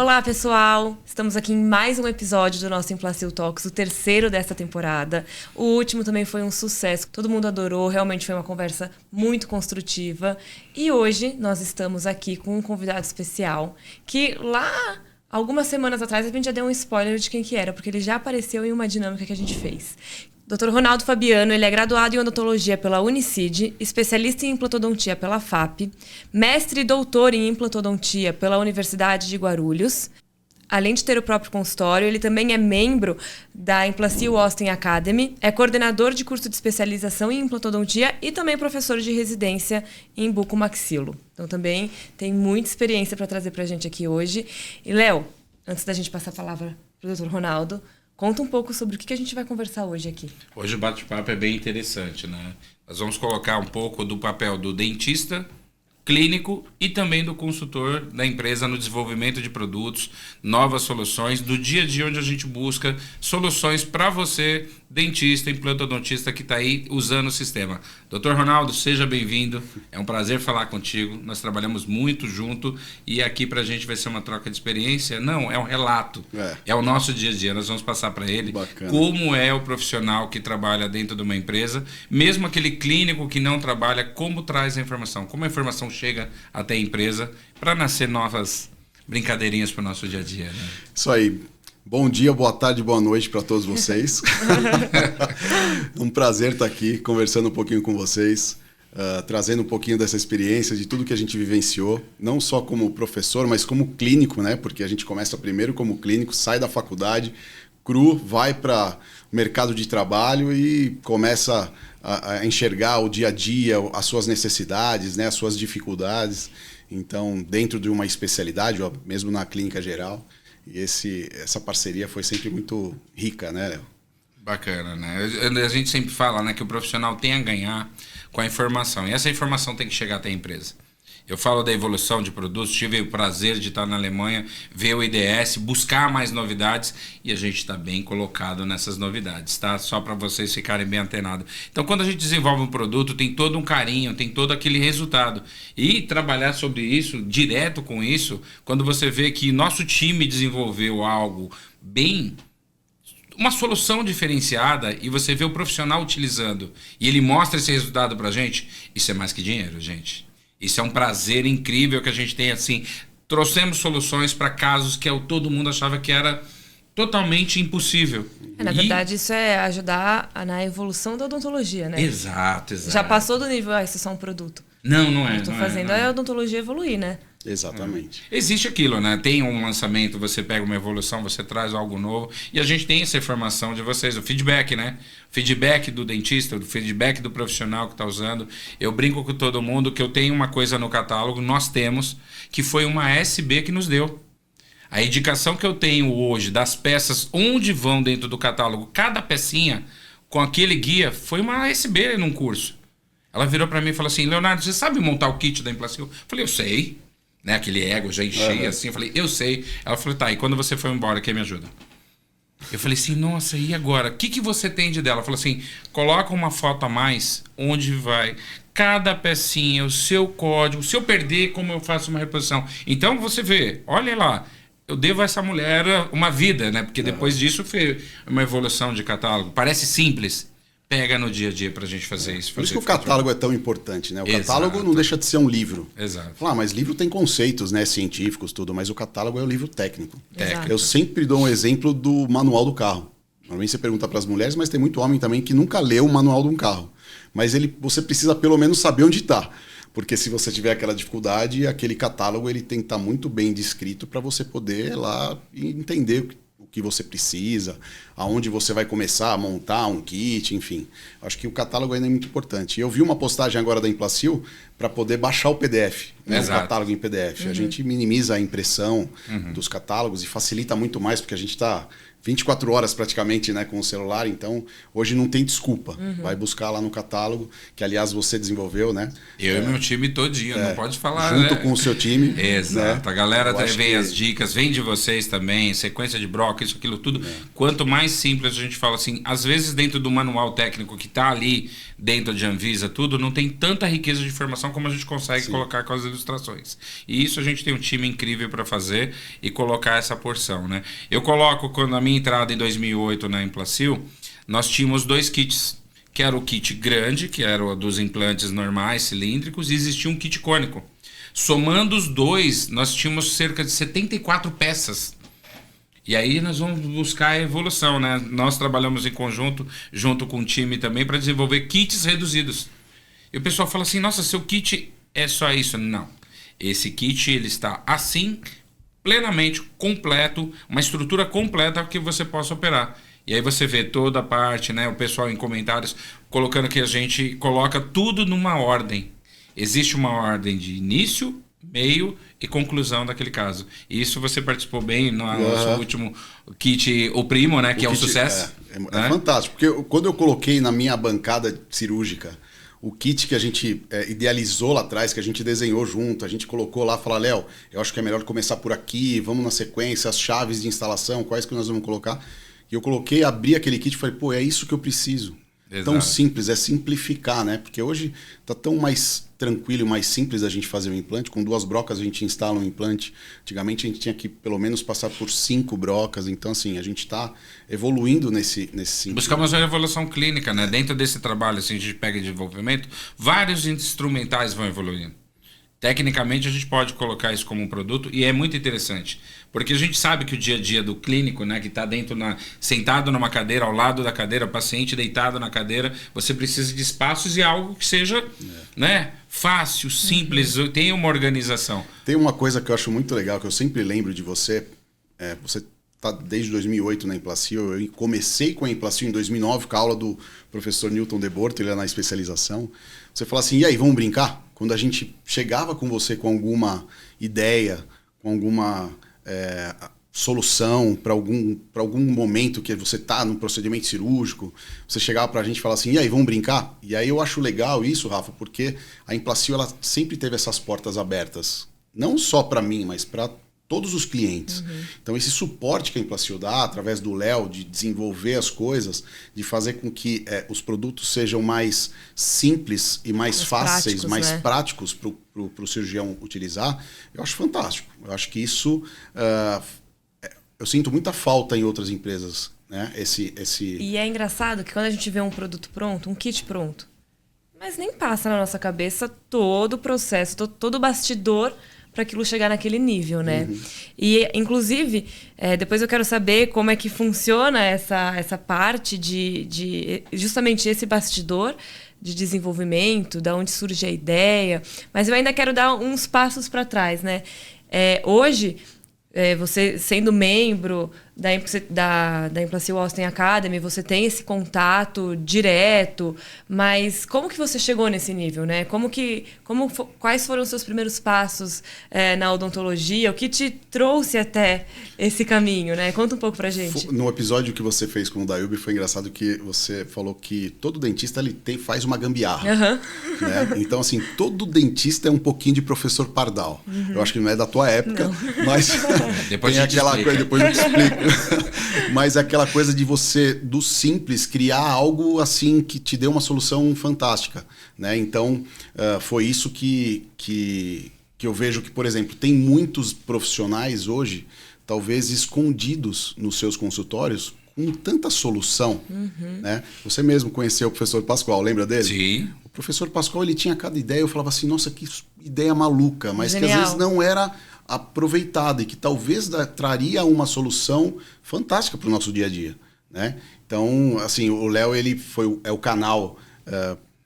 Olá, pessoal! Estamos aqui em mais um episódio do nosso Implacil Talks, o terceiro desta temporada. O último também foi um sucesso, todo mundo adorou, realmente foi uma conversa muito construtiva. E hoje nós estamos aqui com um convidado especial que lá, algumas semanas atrás, a gente já deu um spoiler de quem que era, porque ele já apareceu em uma dinâmica que a gente fez. Dr. Ronaldo Fabiano, ele é graduado em odontologia pela Unicid, especialista em implantodontia pela FAP, mestre e doutor em implantodontia pela Universidade de Guarulhos. Além de ter o próprio consultório, ele também é membro da Implacil Austin Academy, é coordenador de curso de especialização em implantodontia e também professor de residência em bucomaxilo. Então também tem muita experiência para trazer para a gente aqui hoje. E, Léo, antes da gente passar a palavra para o Dr. Ronaldo, conta um pouco sobre o que a gente vai conversar hoje aqui. Hoje o bate-papo é bem interessante, né? Nós vamos colocar um pouco do papel do dentista, clínico e também do consultor da empresa no desenvolvimento de produtos, novas soluções, do dia a dia onde a gente busca soluções para você, dentista, implantodontista que está aí usando o sistema. Dr. Ronaldo, seja bem-vindo. É um prazer falar contigo. Nós trabalhamos muito junto e aqui para a gente vai ser uma troca de experiência. Não, é um relato. É o nosso dia a dia. Nós vamos passar para ele como é o profissional que trabalha dentro de uma empresa, mesmo aquele clínico que não trabalha, como traz a informação, como a informação chega até a empresa para nascer novas brincadeirinhas para o nosso dia a dia. Né? Isso aí. Bom dia, boa tarde, boa noite para todos vocês. Um prazer estar aqui conversando um pouquinho com vocês, trazendo um pouquinho dessa experiência, de tudo que a gente vivenciou, não só como professor, mas como clínico, né? Porque a gente começa primeiro como clínico, sai da faculdade, cru, vai para o mercado de trabalho e começa a enxergar o dia a dia, as suas necessidades, né? As suas dificuldades. Então, dentro de uma especialidade, ou mesmo na clínica geral. E essa parceria foi sempre muito rica, né, Léo? Bacana, né? A gente sempre fala, né, que o profissional tem a ganhar com a informação. E essa informação tem que chegar até a empresa. Eu falo da evolução de produtos, tive o prazer de estar na Alemanha, ver o IDS, buscar mais novidades e a gente está bem colocado nessas novidades, tá? Só para vocês ficarem bem antenados. Então, quando a gente desenvolve um produto, tem todo um carinho, tem todo aquele resultado. E trabalhar sobre isso, direto com isso, quando você vê que nosso time desenvolveu algo bem... uma solução diferenciada e você vê o profissional utilizando e ele mostra esse resultado para a gente, isso é mais que dinheiro, gente. Isso é um prazer incrível que a gente tem, assim, trouxemos soluções para casos que todo mundo achava que era totalmente impossível. Na verdade, isso é ajudar na evolução da odontologia, né? Exato. Já passou do nível, isso é só um produto. Não é. O que eu tô fazendo é a odontologia evoluir, né? Exatamente. Existe aquilo, né? Tem um lançamento, você pega uma evolução, você traz algo novo e a gente tem essa informação de vocês, o feedback, né? Feedback do dentista, o feedback do profissional que está usando. Eu brinco com todo mundo que eu tenho uma coisa no catálogo, nós temos, que foi uma SB que nos deu. A indicação que eu tenho hoje das peças, onde vão dentro do catálogo, cada pecinha com aquele guia, foi uma SB num curso. Ela virou para mim e falou assim, Leonardo, você sabe montar o kit da Implacil? Eu falei, eu sei. Né, aquele ego já enchei assim, eu falei, eu sei. Ela falou, tá, e quando você foi embora, quem me ajuda? Eu falei assim, nossa, e agora? O que você tem de dela? Ela falou assim, coloca uma foto a mais, onde vai cada pecinha, o seu código, se eu perder, como eu faço uma reposição. Então você vê, olha lá, eu devo a essa mulher uma vida, né? Porque depois disso foi uma evolução de catálogo. Parece simples. Pega no dia a dia pra gente fazer isso. Por isso que o catálogo é tão importante, né? O catálogo não deixa de ser um livro. Exato. Mas livro tem conceitos, né, científicos, tudo, mas o catálogo é o livro técnico. Exato. Eu sempre dou um exemplo do manual do carro. Normalmente você pergunta para as mulheres, mas tem muito homem também que nunca leu o manual de um carro. Mas você precisa pelo menos saber onde está. Porque se você tiver aquela dificuldade, aquele catálogo ele tem que estar muito bem descrito para você poder lá entender o que você precisa, aonde você vai começar a montar um kit, enfim. Acho que o catálogo ainda é muito importante. Eu vi uma postagem agora da Implacil para poder baixar o PDF, né? O catálogo em PDF. A gente minimiza a impressão dos catálogos e facilita muito mais, porque a gente está 24 horas praticamente, né, com o celular, então hoje não tem desculpa. Vai buscar lá no catálogo, que aliás você desenvolveu, né? Eu e meu time todinho, não pode falar, junto né? Com o seu time. Exato, né? A galera vem as dicas, vem de vocês também, sequência de broca, isso, aquilo, tudo. Quanto mais simples a gente fala assim, às vezes dentro do manual técnico que está ali dentro de Anvisa, tudo, não tem tanta riqueza de informação como a gente consegue colocar com as ilustrações. E isso a gente tem um time incrível para fazer e colocar essa porção, né? Eu coloco, quando a minha entrada em 2008 na Implacil, nós tínhamos 2 kits, que era o kit grande, que era o dos implantes normais, cilíndricos, e existia um kit cônico. Somando os dois, nós tínhamos cerca de 74 peças. E aí nós vamos buscar a evolução, né? Nós trabalhamos em conjunto, junto com o time também, para desenvolver kits reduzidos. E o pessoal fala assim, nossa, seu kit é só isso. Não. Esse kit, ele está assim, plenamente completo, uma estrutura completa que você possa operar. E aí você vê toda a parte, né? O pessoal em comentários colocando que a gente coloca tudo numa ordem. Existe uma ordem de início, meio e conclusão daquele caso. E isso você participou bem no nosso último kit, o Primo, né? Que é um sucesso. É fantástico. Porque quando eu coloquei na minha bancada cirúrgica o kit que a gente idealizou lá atrás, que a gente desenhou junto, a gente colocou lá, falou, Léo, eu acho que é melhor começar por aqui, vamos na sequência, as chaves de instalação, quais que nós vamos colocar. E eu coloquei, abri aquele kit e falei, pô, é isso que eu preciso. Exato. Tão simples, é simplificar, né? Porque hoje tá tão mais tranquilo e mais simples a gente fazer um implante. Com 2 brocas a gente instala um implante. Antigamente a gente tinha que pelo menos passar por 5 brocas. Então, assim, a gente está evoluindo nesse sentido. Buscamos uma evolução clínica, né? Dentro desse trabalho, assim, a gente pega desenvolvimento, vários instrumentais vão evoluindo. Tecnicamente, a gente pode colocar isso como um produto e é muito interessante. Porque a gente sabe que o dia a dia do clínico, né, que está sentado numa cadeira, ao lado da cadeira, o paciente deitado na cadeira, você precisa de espaços e algo que seja né, fácil, simples, tenha uma organização. Tem uma coisa que eu acho muito legal, que eu sempre lembro de você. Você está desde 2008 na Implacil. Eu comecei com a Implacil em 2009, com a aula do professor Newton de Borto, ele era na especialização. Você fala assim, e aí, vamos brincar? Quando a gente chegava com você com alguma ideia, com alguma solução para algum momento que você está num procedimento cirúrgico, você chegava para a gente e falava assim, e aí, vamos brincar? E aí eu acho legal isso, Rafa, porque a Implacil ela sempre teve essas portas abertas. Não só para mim, mas para todos os clientes. Então, esse suporte que a Implacil dá, através do Léo, de desenvolver as coisas, de fazer com que os produtos sejam mais simples e mais fáceis, mais práticos para o cirurgião utilizar, eu acho fantástico. Eu acho que isso... eu sinto muita falta em outras empresas, né? E é engraçado que quando a gente vê um produto pronto, um kit pronto, mas nem passa na nossa cabeça todo o processo, todo o bastidor para aquilo chegar naquele nível, né? E, inclusive, depois eu quero saber como é que funciona essa parte de justamente esse bastidor de desenvolvimento, da onde surge a ideia. Mas eu ainda quero dar uns passos para trás, né? Hoje, você sendo membro da Implacil Austin Academy, você tem esse contato direto, mas como que você chegou nesse nível, né? Quais foram os seus primeiros passos na odontologia? O que te trouxe até esse caminho, né? Conta um pouco pra gente. No episódio que você fez com o Dayubi, foi engraçado que você falou que todo dentista faz uma gambiarra. Né? Então, assim, todo dentista é um pouquinho de professor Pardal. Eu acho que não é da tua época, mas depois tem aquela coisa, depois eu te explico. Mas aquela coisa de você, do simples, criar algo assim que te dê uma solução fantástica, né? Então, foi isso que eu vejo que, por exemplo, tem muitos profissionais hoje, talvez escondidos nos seus consultórios, com tanta solução, né? Você mesmo conheceu o professor Pascoal, lembra dele? Sim. O professor Pascoal, ele tinha cada ideia, eu falava assim, nossa, que ideia maluca, mas Genial. Que às vezes não era aproveitada e que talvez traria uma solução fantástica para o nosso dia a dia, né? Então, assim, o Léo, ele é o canal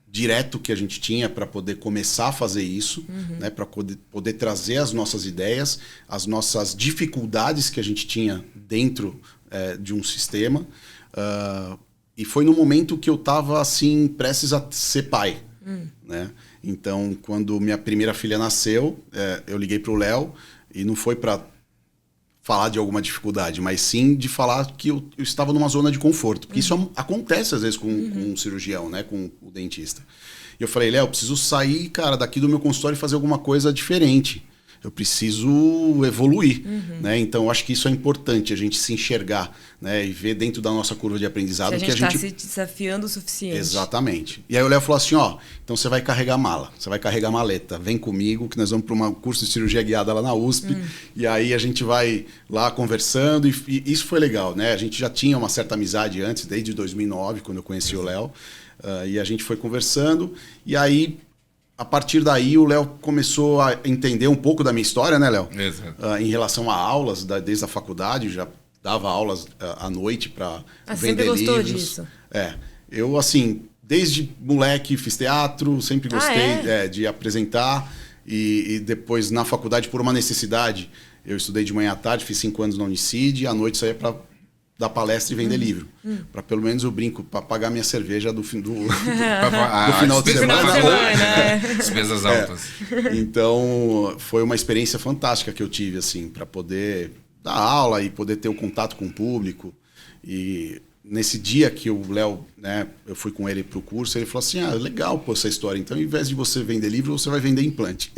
direto que a gente tinha para poder começar a fazer isso, né? Para poder trazer as nossas ideias, as nossas dificuldades que a gente tinha dentro de um sistema. E foi no momento que eu estava assim, prestes a ser pai, né? Então, quando minha primeira filha nasceu, eu liguei para o Léo e não foi para falar de alguma dificuldade, mas sim de falar que eu estava numa zona de conforto. Porque isso acontece às vezes com um cirurgião, né? Com o dentista. E eu falei, Léo, eu preciso sair, cara, daqui do meu consultório e fazer alguma coisa diferente. eu preciso evoluir, né? Então, eu acho que isso é importante, a gente se enxergar, né? E ver dentro da nossa curva de aprendizado que a gente está se desafiando o suficiente. Exatamente. E aí o Léo falou assim, ó, então você vai carregar mala, você vai carregar maleta, vem comigo que nós vamos para um curso de cirurgia guiada lá na USP, e aí a gente vai lá conversando, e isso foi legal, né? A gente já tinha uma certa amizade antes, desde 2009, quando eu conheci o Léo, e a gente foi conversando, e aí, a partir daí, o Léo começou a entender um pouco da minha história, né, Léo? Exato. Em relação a aulas, desde a faculdade, já dava aulas à noite para vender livros. Você sempre gostou disso? Eu, assim, desde moleque fiz teatro, sempre gostei de apresentar, e depois na faculdade, por uma necessidade, eu estudei de manhã à tarde, fiz 5 anos na Unicid, e à noite saía para dar palestra e vender livro. Para pelo menos eu brinco, para pagar minha cerveja do final de semana. Despesas altas. Então, foi uma experiência fantástica que eu tive, assim, para poder dar aula e poder ter o contato com o público. E nesse dia que o Léo, né, eu fui com ele pro curso, ele falou assim, legal pô, essa história. Então, ao invés de você vender livro, você vai vender implante.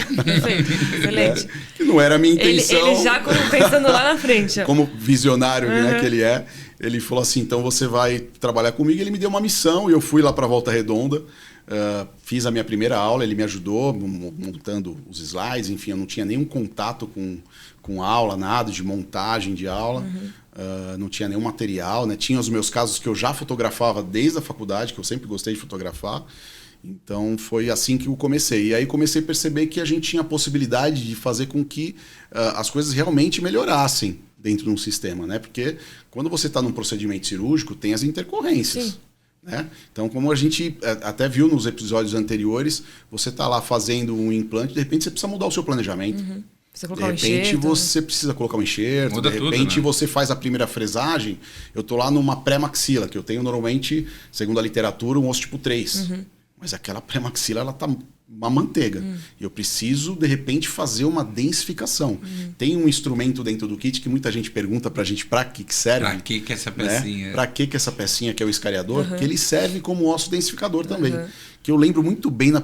Excelente. Que não era a minha intenção. Ele já pensando lá na frente. Como visionário né, que ele é. Ele falou assim, então você vai trabalhar comigo. Ele me deu uma missão e eu fui lá para Volta Redonda. Fiz a minha primeira aula, ele me ajudou montando os slides. Enfim, eu não tinha nenhum contato com aula, nada de montagem de aula. Não tinha nenhum material, né? Tinha os meus casos que eu já fotografava desde a faculdade, que eu sempre gostei de fotografar. Então, foi assim que eu comecei. E aí comecei a perceber que a gente tinha a possibilidade de fazer com que as coisas realmente melhorassem dentro de um sistema, né? Porque quando você está num procedimento cirúrgico, tem as intercorrências. Né? Então, como a gente até viu nos episódios anteriores, você está lá fazendo um implante, de repente você precisa mudar o seu planejamento. Precisa colocar de repente você precisa colocar um enxerto, muda de repente tudo, né? você faz a primeira fresagem. Eu estou lá numa pré-maxila, que eu tenho normalmente, segundo a literatura, um osso tipo 3. Mas aquela pré-maxila, ela está uma manteiga. E eu preciso, de repente, fazer uma densificação. Tem um instrumento dentro do kit que muita gente pergunta pra gente pra que serve. Pra que essa pecinha? Né? Pra que essa pecinha que é o escariador? Que ele serve como osso densificador também. Que eu lembro muito bem na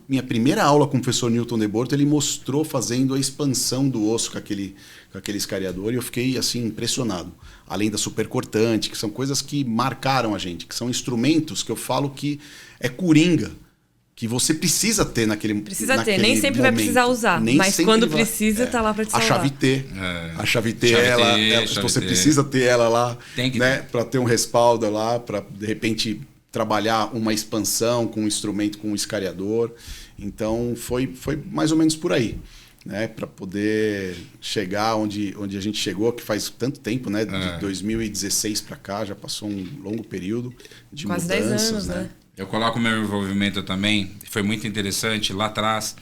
minha primeira aula com o professor Newton de Borto, ele mostrou fazendo a expansão do osso com aquele escariador, e eu fiquei assim impressionado. Além da supercortante, que são coisas que marcaram a gente, que são instrumentos que eu falo que é coringa, que você precisa ter naquele momento. Precisa ter, nem sempre vai precisar usar, mas quando precisa, tá lá para te salvar. A chave T. A chave T, você precisa ter ela lá, né, para ter um respaldo lá, para de repente trabalhar uma expansão com um instrumento, com um escariador. Então foi mais ou menos por aí, né, para poder chegar onde a gente chegou, que faz tanto tempo, né, de 2016 para cá, já passou um longo período de quase mudanças, 10 anos, né? Eu coloco o meu envolvimento também, foi muito interessante, lá atrás,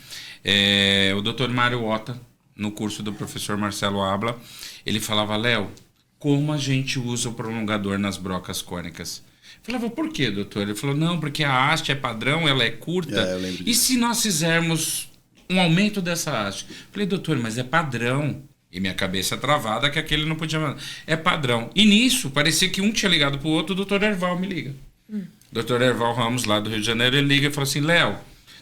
o Dr. Mário Otta, no curso do professor Marcelo Abla, ele falava, Léo, como a gente usa o prolongador nas brocas cônicas? Eu falava, por quê, doutor? Ele falou, não, porque a haste é padrão, ela é curta, e se nós fizermos um aumento dessa haste? Eu falei, doutor, mas é padrão. E minha cabeça travada que aquele não podia mandar. É padrão. E nisso, parecia que um tinha ligado pro outro, o doutor Erval me liga. Dr. Erval Ramos, lá do Rio de Janeiro, ele liga e fala assim, Léo,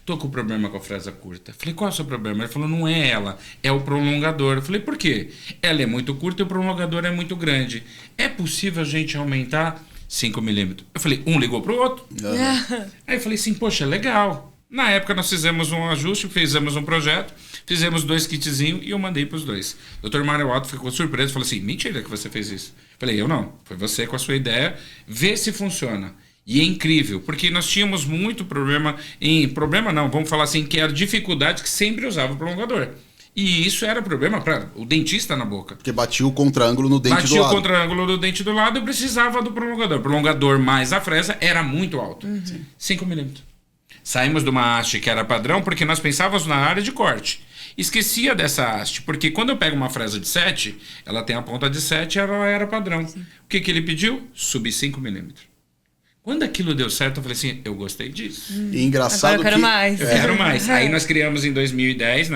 tô com problema com a fresa curta. Eu falei, qual é o seu problema? Ele falou, não é ela, é o prolongador. Eu falei, por quê? Ela é muito curta e o prolongador é muito grande. É possível a gente aumentar 5 milímetros? Eu falei, um ligou pro outro. Aí eu falei assim, poxa, legal. Na época nós fizemos um ajuste, fizemos um projeto, fizemos 2 kitzinhos e eu mandei pros 2. O Dr. Mário Otto ficou surpreso, falou assim, mentira que você fez isso. Eu falei, eu não, foi você com a sua ideia, vê se funciona. E é incrível, porque nós tínhamos muito problema vamos falar assim, que era dificuldade que sempre usava o prolongador. E isso era problema para o dentista na boca. Porque batia o contra-ângulo no dente do lado. Batia o contra-ângulo do dente do lado e precisava do prolongador. O prolongador mais a fresa era muito alto. 5 milímetros. Saímos de uma haste que era padrão porque nós pensávamos na área de corte. Esquecia dessa haste, porque quando eu pego uma fresa de 7, ela tem a ponta de 7 e ela era padrão. Sim. O que ele pediu? Subir 5 milímetros. Quando aquilo deu certo, eu falei assim, eu gostei disso. E engraçado agora eu quero mais. Eu quero mais. Aí nós criamos em 2010,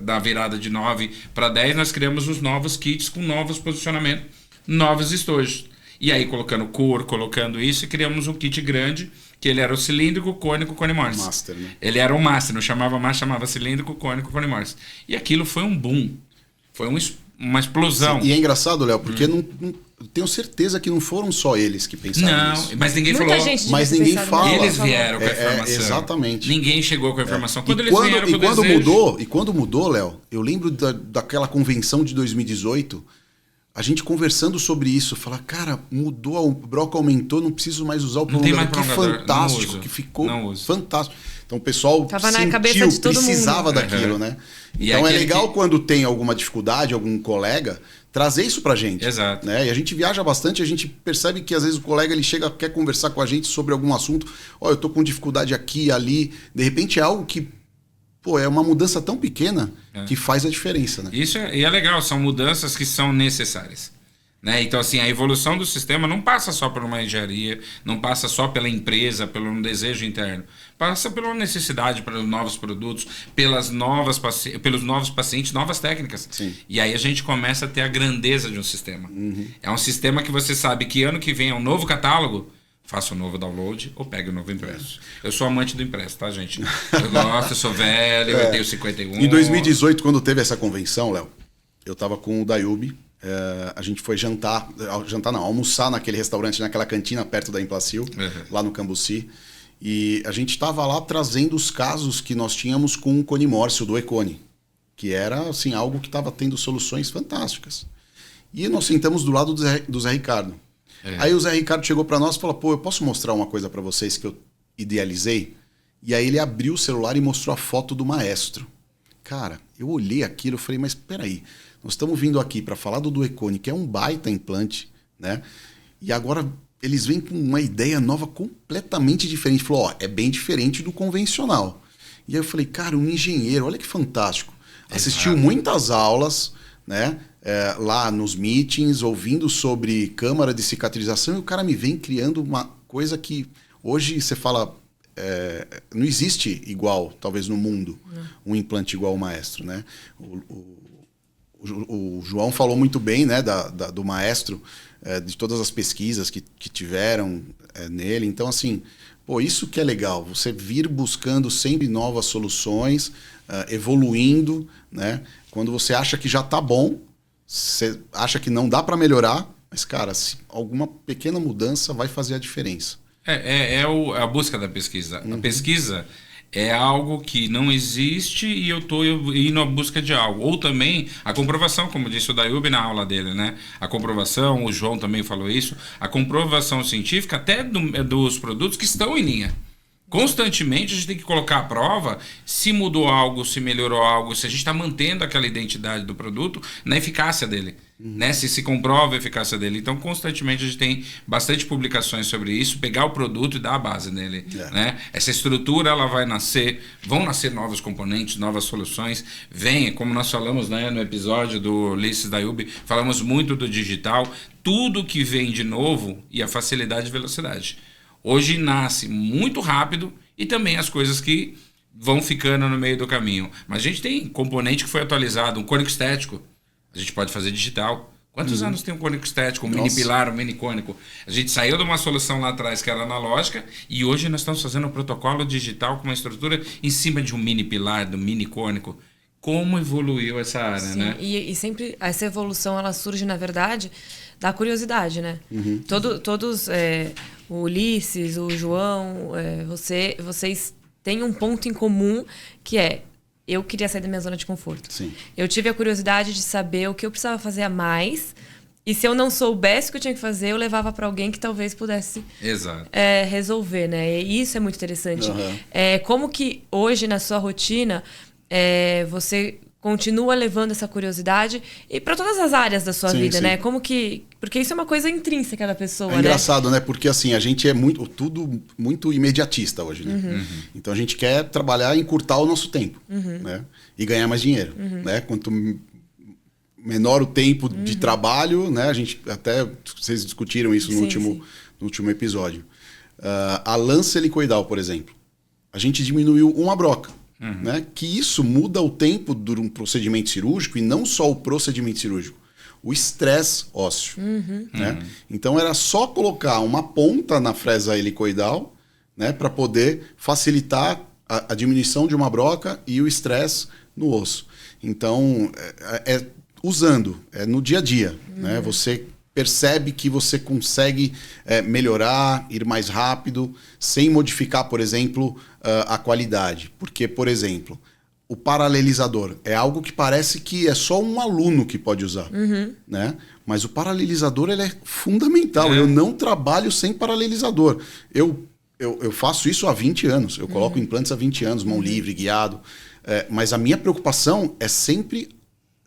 da virada de 9 para 10, nós criamos os novos kits com novos posicionamentos, novos estojos. E aí colocando cor, colocando isso, e criamos um kit grande, que ele era o cilíndrico, cônico, cone morse. Master, né? Ele era o master, não chamava master, chamava cilíndrico, cônico, cone morse. E aquilo foi um boom. Foi uma explosão. Sim, e é engraçado, Léo, porque tenho certeza que não foram só eles que pensaram nisso. Não, mas ninguém Muita falou. gente Mas devia ter ninguém pensado fala. nisso. Eles vieram com a informação. Exatamente. Ninguém chegou com a informação. Quando E eles vieram com o desejo... quando mudou, Léo, eu lembro daquela convenção de 2018, a gente conversando sobre isso, falar, cara, mudou, o broca aumentou, não preciso mais usar o prolongador. Que fantástico, que ficou fantástico. Então o pessoal Tava na cabeça de todo precisava mundo. daquilo, né? Então é legal quando tem alguma dificuldade, algum colega, trazer isso pra gente. Exato. Né? E a gente viaja bastante, a gente percebe que às vezes o colega ele chega, quer conversar com a gente sobre algum assunto, eu tô com dificuldade aqui, ali, de repente é algo que é uma mudança tão pequena que faz a diferença, né? Isso é legal, são mudanças que são necessárias. Né? Então, assim, a evolução do sistema não passa só por uma engenharia, não passa só pela empresa, pelo um desejo interno. Passa pela necessidade, pelos novos produtos, pelos novos pacientes, novas técnicas. Sim. E aí a gente começa a ter a grandeza de um sistema. É um sistema que você sabe que ano que vem é um novo catálogo, faça um novo download ou pegue um novo impresso. Eu sou amante do impresso, tá, gente? Eu gosto, eu sou velho, eu tenho 51. Em 2018, quando teve essa convenção, Léo, eu tava com o Dayubi, a gente foi almoçar naquele restaurante, naquela cantina perto da Implacil, lá no Cambuci. E a gente estava lá trazendo os casos que nós tínhamos com o cone morse, o do E-cone, que era assim, algo que estava tendo soluções fantásticas. E nós sentamos do lado do Zé Ricardo. Aí o Zé Ricardo chegou para nós e falou, eu posso mostrar uma coisa para vocês que eu idealizei? E aí ele abriu o celular e mostrou a foto do maestro. Cara, eu olhei aquilo e falei, mas peraí, nós estamos vindo aqui para falar do E-cone, que é um baita implante, né? E agora eles vêm com uma ideia nova completamente diferente. Falou, é bem diferente do convencional. E aí eu falei, cara, um engenheiro, olha que fantástico. Assistiu muitas aulas, né? Lá nos meetings, ouvindo sobre câmara de cicatrização, e o cara me vem criando uma coisa que hoje você fala, não existe igual, talvez no mundo, um implante igual ao maestro, né? O João falou muito bem, né, do maestro, de todas as pesquisas que tiveram nele. Então, assim, isso que é legal, você vir buscando sempre novas soluções, evoluindo, né? Quando você acha que já está bom, você acha que não dá para melhorar, mas, cara, alguma pequena mudança vai fazer a diferença. A busca da pesquisa. A pesquisa é algo que não existe e eu estou indo à busca de algo. Ou também a comprovação, como disse o Dayubi na aula dele, né? A comprovação, o João também falou isso, a comprovação científica até dos produtos que estão em linha. Constantemente a gente tem que colocar à prova se mudou algo, se melhorou algo, se a gente está mantendo aquela identidade do produto na eficácia dele, né? Se comprova a eficácia dele. Então, constantemente a gente tem bastante publicações sobre isso, pegar o produto e dar a base nele. Né? Essa estrutura ela vai nascer, vão nascer novos componentes, novas soluções. Como nós falamos, né, no episódio do Ulisses Dayubi, falamos muito do digital, tudo que vem de novo e a facilidade e velocidade. Hoje nasce muito rápido e também as coisas que vão ficando no meio do caminho. Mas a gente tem componente que foi atualizado, um cônico estético. A gente pode fazer digital. Quantos anos tem um cônico estético, um mini pilar, um mini cônico? A gente saiu de uma solução lá atrás que era analógica e hoje nós estamos fazendo um protocolo digital com uma estrutura em cima de um mini pilar, do mini cônico. Como evoluiu essa área, né? E sempre essa evolução ela surge, na verdade, da curiosidade, né? Todos, o Ulisses, o João, vocês têm um ponto em comum que eu queria sair da minha zona de conforto. Sim. Eu tive a curiosidade de saber o que eu precisava fazer a mais e se eu não soubesse o que eu tinha que fazer, eu levava para alguém que talvez pudesse resolver, né? E isso é muito interessante. Como que hoje, na sua rotina, você continua levando essa curiosidade e para todas as áreas da sua vida, né? Porque isso é uma coisa intrínseca da pessoa, né? É engraçado, né? Porque assim, a gente é tudo muito imediatista hoje, né? Então a gente quer trabalhar e encurtar o nosso tempo, né? E ganhar mais dinheiro, né? Quanto menor o tempo de trabalho, né? A gente vocês discutiram isso no último episódio. A lança helicoidal, por exemplo, a gente diminuiu uma broca. Né? Que isso muda o tempo de um procedimento cirúrgico e não só o procedimento cirúrgico, o estresse ósseo. Né? Então era só colocar uma ponta na fresa helicoidal, né, para poder facilitar a diminuição de uma broca e o estresse no osso. Então, usando, no dia a dia. Né? Você percebe que você consegue melhorar, ir mais rápido, sem modificar, por exemplo, a qualidade. Porque, por exemplo, o paralelizador é algo que parece que é só um aluno que pode usar. Né? Mas o paralelizador ele é fundamental. Eu não trabalho sem paralelizador. Eu faço isso há 20 anos. Eu coloco implantes há 20 anos, mão livre, guiado. Mas a minha preocupação é sempre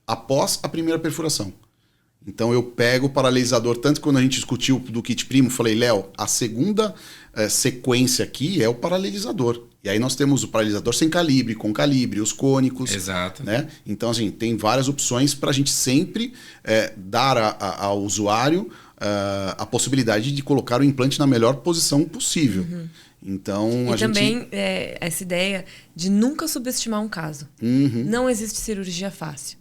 após a primeira perfuração. Então eu pego o paralelizador, tanto que quando a gente discutiu do kit primo, falei, Léo, a segunda sequência aqui é o paralelizador. E aí nós temos o paralelizador sem calibre, com calibre, os cônicos. Exato. Né? Então, assim, tem várias opções para a gente sempre dar ao usuário a possibilidade de colocar o implante na melhor posição possível. Então, e também essa ideia de nunca subestimar um caso. Não existe cirurgia fácil.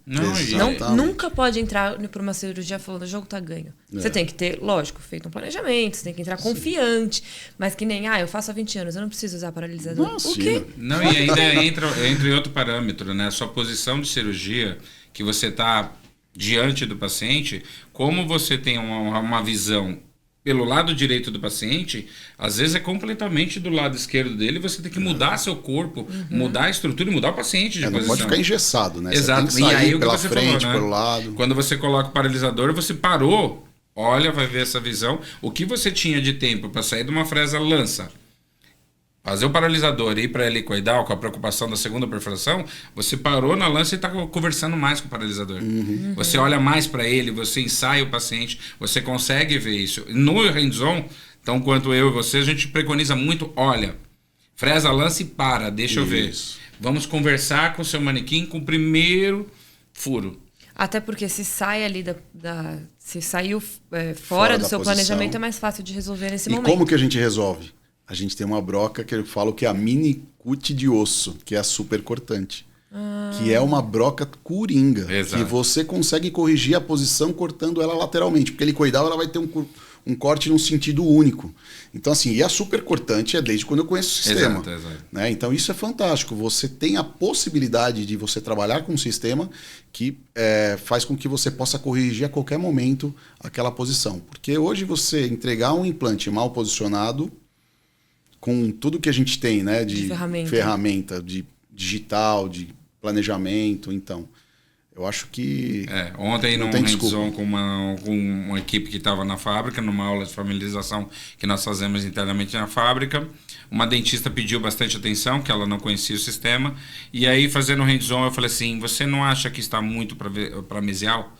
Nunca pode entrar por uma cirurgia falando o jogo tá ganho. Você tem que ter, lógico, feito um planejamento, você tem que entrar confiante, mas que nem, eu faço há 20 anos, eu não preciso usar paralisador. O quê? Não, e ainda entra em outro parâmetro, né? A sua posição de cirurgia, que você tá diante do paciente, como você tem uma visão pelo lado direito do paciente, às vezes é completamente do lado esquerdo dele, você tem que mudar seu corpo, mudar a estrutura e mudar o paciente de posição. Não pode ficar engessado, né? Exato. Você tem que sair e aí, pela o que você frente, falou, né? pelo lado. Quando você coloca o paralisador, você parou, olha, vai ver essa visão. O que você tinha de tempo para sair de uma fresa lança, fazer o paralisador e ir para helicoidal com a preocupação da segunda perfuração, você parou na lança e está conversando mais com o paralisador. Você olha mais para ele, você ensaia o paciente, você consegue ver isso. No hands-on, então, quanto eu e você, a gente preconiza muito, olha, fresa, lança e para, deixa eu ver. Vamos conversar com o seu manequim com o primeiro furo. Até porque se sai ali se saiu fora do seu planejamento, é mais fácil de resolver nesse momento. E como que a gente resolve? A gente tem uma broca que eu falo que é a mini cut de osso, que é a super cortante. Que é uma broca coringa. Exato. Que você consegue corrigir a posição cortando ela lateralmente. Porque helicoidal ela vai ter um corte num sentido único. Então, assim, e a super cortante é desde quando eu conheço o sistema. Exato. Né? Então, isso é fantástico. Você tem a possibilidade de você trabalhar com um sistema que faz com que você possa corrigir a qualquer momento aquela posição. Porque hoje você entregar um implante mal posicionado, com tudo que a gente tem, né, de ferramenta, de digital, de planejamento, então, eu acho que ontem num hands-on com uma equipe que estava na fábrica, numa aula de familiarização que nós fazemos internamente na fábrica, uma dentista pediu bastante atenção, que ela não conhecia o sistema, e aí fazendo um hands-on eu falei assim, você não acha que está muito para mesial?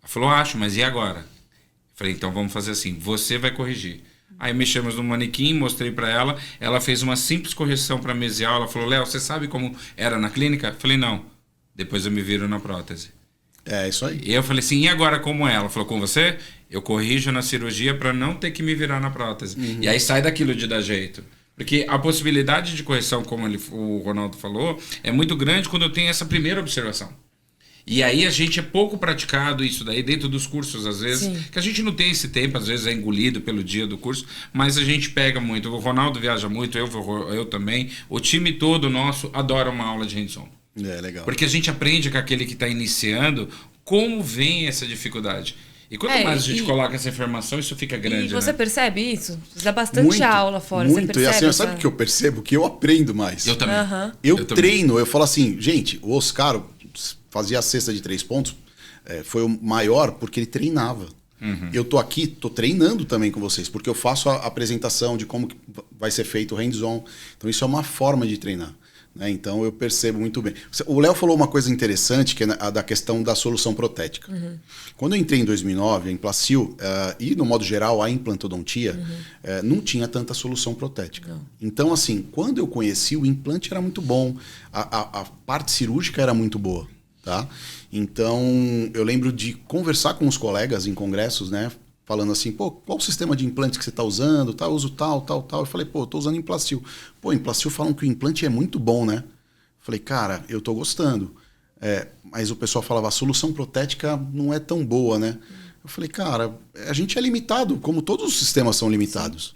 Ela falou, acho, mas e agora? Eu falei, então vamos fazer assim, você vai corrigir. Aí mexemos no manequim, mostrei para ela, ela fez uma simples correção para mesial, ela falou, Léo, você sabe como era na clínica? Eu falei, não, depois eu me viro na prótese. É isso aí. E eu falei assim, e agora como é? Ela falou, com você? Eu corrijo na cirurgia para não ter que me virar na prótese. E aí sai daquilo de dar jeito. Porque a possibilidade de correção, como o Ronaldo falou, é muito grande quando eu tenho essa primeira observação. E aí a gente é pouco praticado isso daí dentro dos cursos, às vezes, que a gente não tem esse tempo, às vezes é engolido pelo dia do curso, mas a gente pega muito. O Ronaldo viaja muito, eu também. O time todo nosso adora uma aula de hands-on. Legal. Porque a gente aprende com aquele que está iniciando como vem essa dificuldade. E quanto mais a gente coloca essa informação, isso fica grande. E você percebe isso? Você dá bastante aula fora. Muito. Você percebe e assim, sabe o que eu percebo? Que eu aprendo mais. Eu também. Eu treino, eu falo assim, gente, o Oscar fazia a cesta de 3 pontos, foi o maior porque ele treinava. Eu tô aqui, tô treinando também com vocês, porque eu faço a apresentação de como vai ser feito o hands-on. Então isso é uma forma de treinar. Né? Então eu percebo muito bem. O Léo falou uma coisa interessante, que é a da questão da solução protética. Quando eu entrei em 2009, a Implacil, e no modo geral a implantodontia, não tinha tanta solução protética. Então assim, quando eu conheci, o implante era muito bom, a parte cirúrgica era muito boa. Tá? Então, eu lembro de conversar com os colegas em congressos, né? Falando assim, pô, qual o sistema de implante que você está usando? Tá, eu uso tal. Eu falei, pô, eu tô usando Implacil. Pô, Implacil falam que o implante é muito bom, né? Eu falei, cara, eu tô gostando. Mas o pessoal falava, a solução protética não é tão boa, né? Eu falei, cara, a gente é limitado, como todos os sistemas são limitados.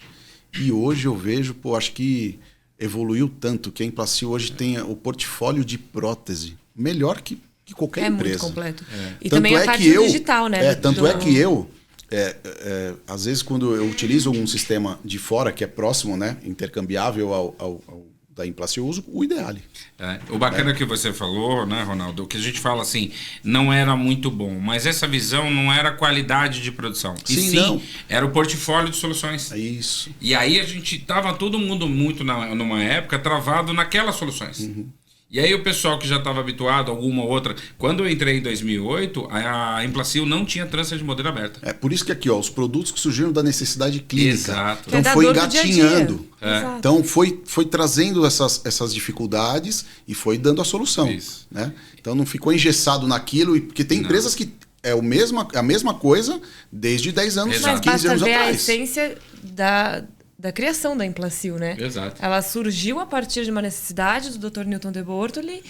E hoje eu vejo, acho que evoluiu tanto que a Emplacil hoje tem o portfólio de prótese melhor que qualquer empresa. Muito completo. E Tanto também a parte do digital, né? Tanto é que eu, às vezes, quando eu utilizo um sistema de fora, que é próximo, né, intercambiável ao da Emplacil, eu uso o Ideale. O bacana que você falou, né, Ronaldo, que a gente fala assim, não era muito bom, mas essa visão não era qualidade de produção. Sim, era o portfólio de soluções. É isso. E aí a gente tava todo mundo muito numa época travado naquelas soluções. Uhum. E aí o pessoal que já estava habituado a alguma outra... Quando eu entrei em 2008, a Emplacil não tinha transfer de modelo aberta. É por isso que aqui, os produtos que surgiram da necessidade clínica. Exato. Então foi engatinhando. Dia. Então foi trazendo essas dificuldades e foi dando a solução. Isso. Né? Então não ficou engessado naquilo, porque tem empresas que é a mesma coisa desde 10 anos, Exato. 15 anos Mas basta ver atrás. a essência da criação da Emplacil, né? Exato. Ela surgiu a partir de uma necessidade do Dr. Newton de Bortoli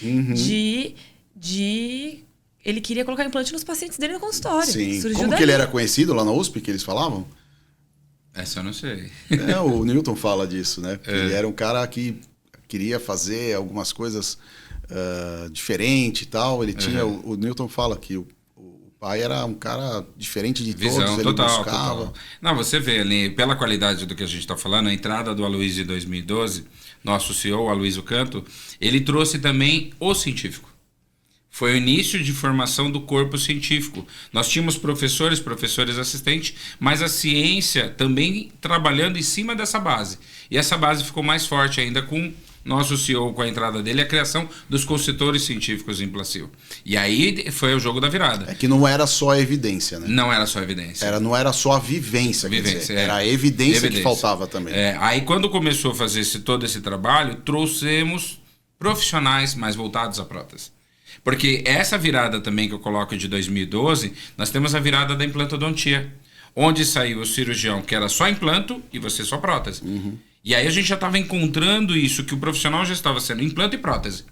de... Ele queria colocar implante nos pacientes dele no consultório. Sim. Surgiu Como daí. que ele era conhecido lá na USP, que eles falavam? Essa eu não sei. O Newton fala disso, né? Ele era um cara que queria fazer algumas coisas diferentes e tal. Ele tinha... O Newton fala que o pai era um cara diferente de Visão todos, ele buscava. Total. Não, você vê ali, pela qualidade do que a gente está falando, a entrada do Aloysio em 2012, nosso CEO, Aloysio Canto, ele trouxe também o científico. Foi o início de formação do corpo científico. Nós tínhamos professores assistentes, mas a ciência também trabalhando em cima dessa base. E essa base ficou mais forte ainda com nosso CEO, com a entrada dele, a criação dos consultores científicos em Emplacil. E aí foi o jogo da virada. É que não era só a evidência, né? Não era só evidência. Não era só a vivência, era a evidência que faltava também. Aí quando começou a fazer todo esse trabalho, trouxemos profissionais mais voltados à prótese. Porque essa virada também que eu coloco de 2012, nós temos a virada da implantodontia, onde saiu o cirurgião que era só implanto e você só prótese. E aí a gente já estava encontrando isso, que o profissional já estava sendo implante e prótese.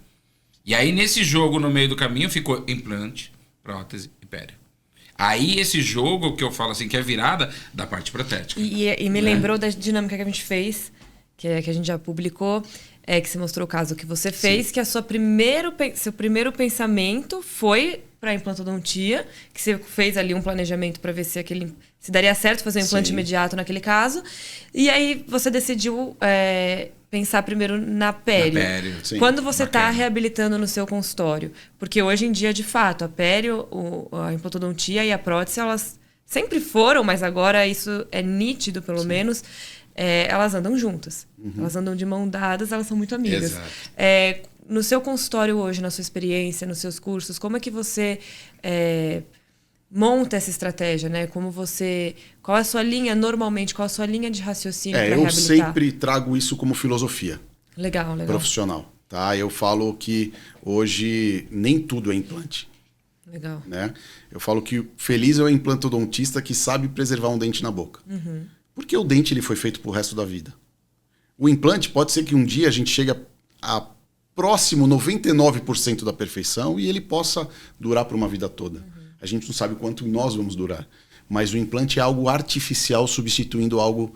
E aí nesse jogo, no meio do caminho, ficou implante, prótese e pério. Aí esse jogo que eu falo assim, que é a virada da parte protética. E me lembrou da dinâmica que a gente fez, que a gente já publicou, que você mostrou o caso que você fez, que seu primeiro pensamento foi para a implantodontia, que você fez ali um planejamento para ver se daria certo fazer um implante imediato naquele caso. E aí você decidiu pensar primeiro na pério. Quando você está reabilitando no seu consultório. Porque hoje em dia, de fato, a pério, a implantodontia e a prótese, elas sempre foram, mas agora isso é nítido, pelo menos, elas andam juntas. Elas andam de mão dadas, elas são muito amigas. No seu consultório hoje, na sua experiência, nos seus cursos, como é que você monta essa estratégia, né? Qual é a sua linha, normalmente, qual é a sua linha de raciocínio para reabilitar? Eu sempre trago isso como filosofia. Legal. Profissional. Tá? Eu falo que hoje nem tudo é implante. Legal. Né? Eu falo que feliz é o implantodontista que sabe preservar um dente na boca. Porque o dente ele foi feito pro resto da vida. O implante pode ser que um dia a gente chegue a próximo 99% da perfeição e ele possa durar por uma vida toda. A gente não sabe quanto nós vamos durar. Mas o implante é algo artificial substituindo algo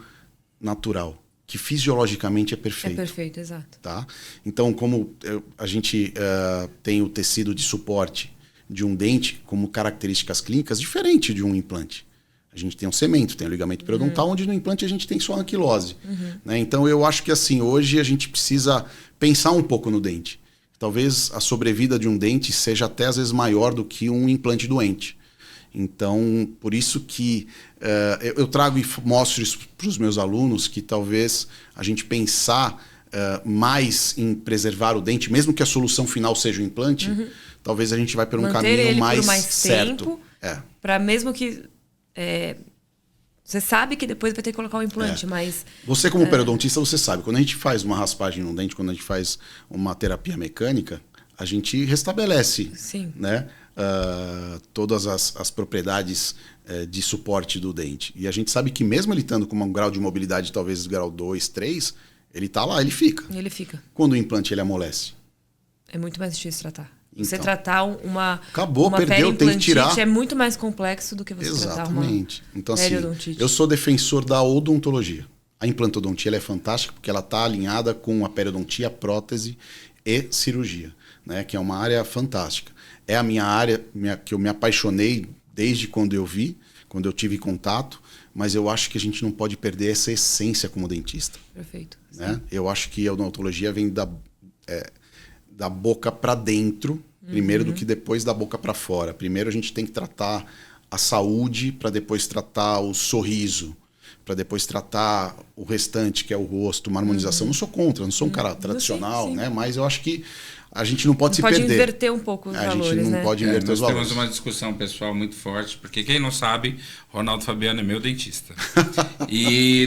natural, que fisiologicamente é perfeito. É perfeito, exato. Tá? Então, como a gente tem o tecido de suporte de um dente como características clínicas diferente de um implante. A gente tem um cemento, tem o ligamento periodontal, onde no implante a gente tem só a anquilose. Né? Então, eu acho que assim, hoje a gente precisa pensar um pouco no dente. Talvez a sobrevida de um dente seja até às vezes maior do que um implante doente. Então, por isso que eu trago e mostro isso para os meus alunos, que talvez a gente pensar mais em preservar o dente, mesmo que a solução final seja o implante, talvez a gente vai por um caminho mais certo. Para mesmo que... você sabe que depois vai ter que colocar o implante, mas... Você como periodontista, você sabe. Quando a gente faz uma raspagem no dente, quando a gente faz uma terapia mecânica, a gente restabelece né, todas as propriedades de suporte do dente. E a gente sabe que mesmo ele estando com um grau de mobilidade, talvez grau 2, 3, ele está lá, ele fica. Quando o implante ele amolece. É muito mais difícil tratar. Então, você tratar uma perdeu, tem que tirar. É muito mais complexo do que você tratar uma Então, assim, periodontite. eu sou defensor da odontologia. A implantodontia ela é fantástica porque ela está alinhada com a periodontia, prótese e cirurgia, né? Que é uma área fantástica. É a minha área que eu me apaixonei desde quando eu vi, quando eu tive contato, mas eu acho que a gente não pode perder essa essência como dentista. Perfeito. Né? Eu acho que a odontologia vem da boca para dentro, primeiro do que depois da boca para fora. Primeiro a gente tem que tratar a saúde para depois tratar o sorriso, para depois tratar o restante, que é o rosto, uma harmonização. Não sou contra, não sou um cara tradicional, sim. né? Mas eu acho que a gente não pode se pode perder. Inverter um pouco os valores, a gente não pode inverter os valores. Nós temos uma discussão pessoal muito forte, porque quem não sabe, Ronaldo Fabiano é meu dentista. E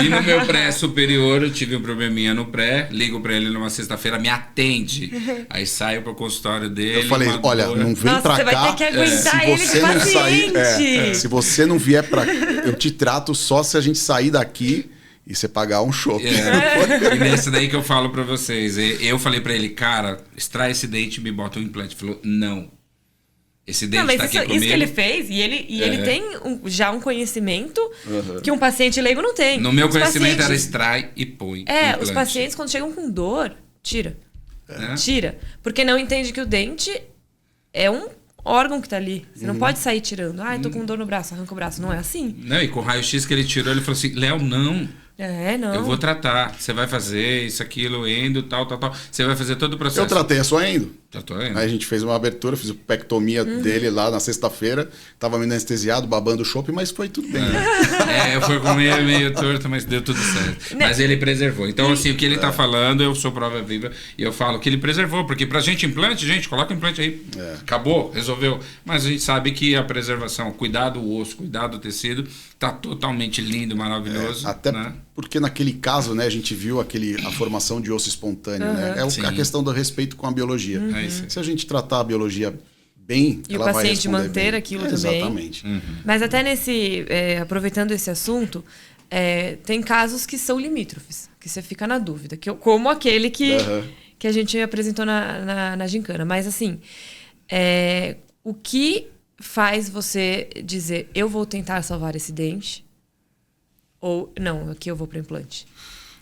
no meu pré-superior, eu tive um probleminha no pré, ligo pra ele numa sexta-feira, me atende. Aí saio pro consultório dele. Eu falei, olha, não vem pra cá. Você vai ter que aguentar ele você de não paciente. se você não vier pra... Eu te trato só se a gente sair daqui e você pagar um shopping. E nesse daí que eu falo pra vocês. Eu falei pra ele, cara, extrai esse dente e me bota um implante. Ele falou, não. Esse dente mas tá aqui isso comigo. que ele fez, e ele tem já um conhecimento que um paciente leigo não tem. No meu conhecimento era extrai e põe implante. Os pacientes quando chegam com dor, tira. Tira. Porque não entende que o dente é um órgão que tá ali. Você não pode sair tirando. Tô com dor no braço, arranca o braço. Não é assim. Não, e com o raio-x que ele tirou, ele falou assim, Léo, não. Não. Eu vou tratar. Você vai fazer isso, aquilo, endo, tal. Você vai fazer todo o processo. Eu tratei, é só endo. Tratou endo. Aí a gente fez uma abertura, fiz a pectomia dele lá na sexta-feira. Tava meio anestesiado, babando o chopp, mas foi tudo bem. Eu fui com meio torto, mas deu tudo certo. Mas ele preservou. Então, assim, o que ele tá falando, eu sou prova viva e eu falo que ele preservou. Porque pra gente implante, coloca o implante aí. Acabou, resolveu. Mas a gente sabe que a preservação, cuidar do osso, cuidar do tecido, tá totalmente lindo, maravilhoso. Até né? porque naquele caso, né, a gente viu a formação de osso espontâneo, né? É a questão do respeito com a biologia. Se a gente tratar a biologia bem, e ela o vai paciente responder manter bem. aquilo também. Exatamente. Mas até aproveitando esse assunto, tem casos que são limítrofes, que você fica na dúvida, como aquele que a gente apresentou na gincana. Mas assim, o que faz você dizer, eu vou tentar salvar esse dente, ou não, aqui eu vou para o implante?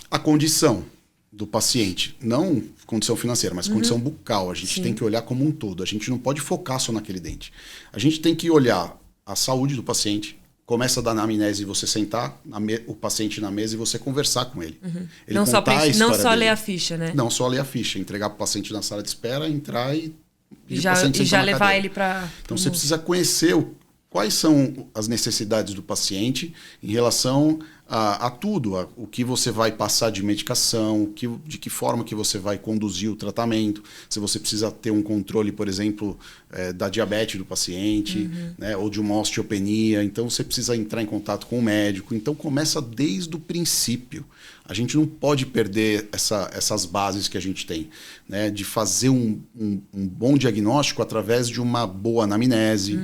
A condição do paciente, não condição financeira, mas condição bucal, a gente tem que olhar como um todo. A gente não pode focar só naquele dente. A gente tem que olhar a saúde do paciente. Começa a dar anamnese e você sentar o paciente na mesa e você conversar com ele. Ele não só dele. ler a ficha, né? Não só ler a ficha, entregar para o paciente na sala de espera, entrar e já levar ele para... Então você precisa conhecer quais são as necessidades do paciente em relação a tudo, o que você vai passar de medicação, de que forma que você vai conduzir o tratamento, se você precisa ter um controle, por exemplo, da diabetes do paciente, né, ou de uma osteopenia, então você precisa entrar em contato com o médico. Então começa desde o princípio. A gente não pode perder essas bases que a gente tem, né, de fazer um bom diagnóstico através de uma boa anamnese,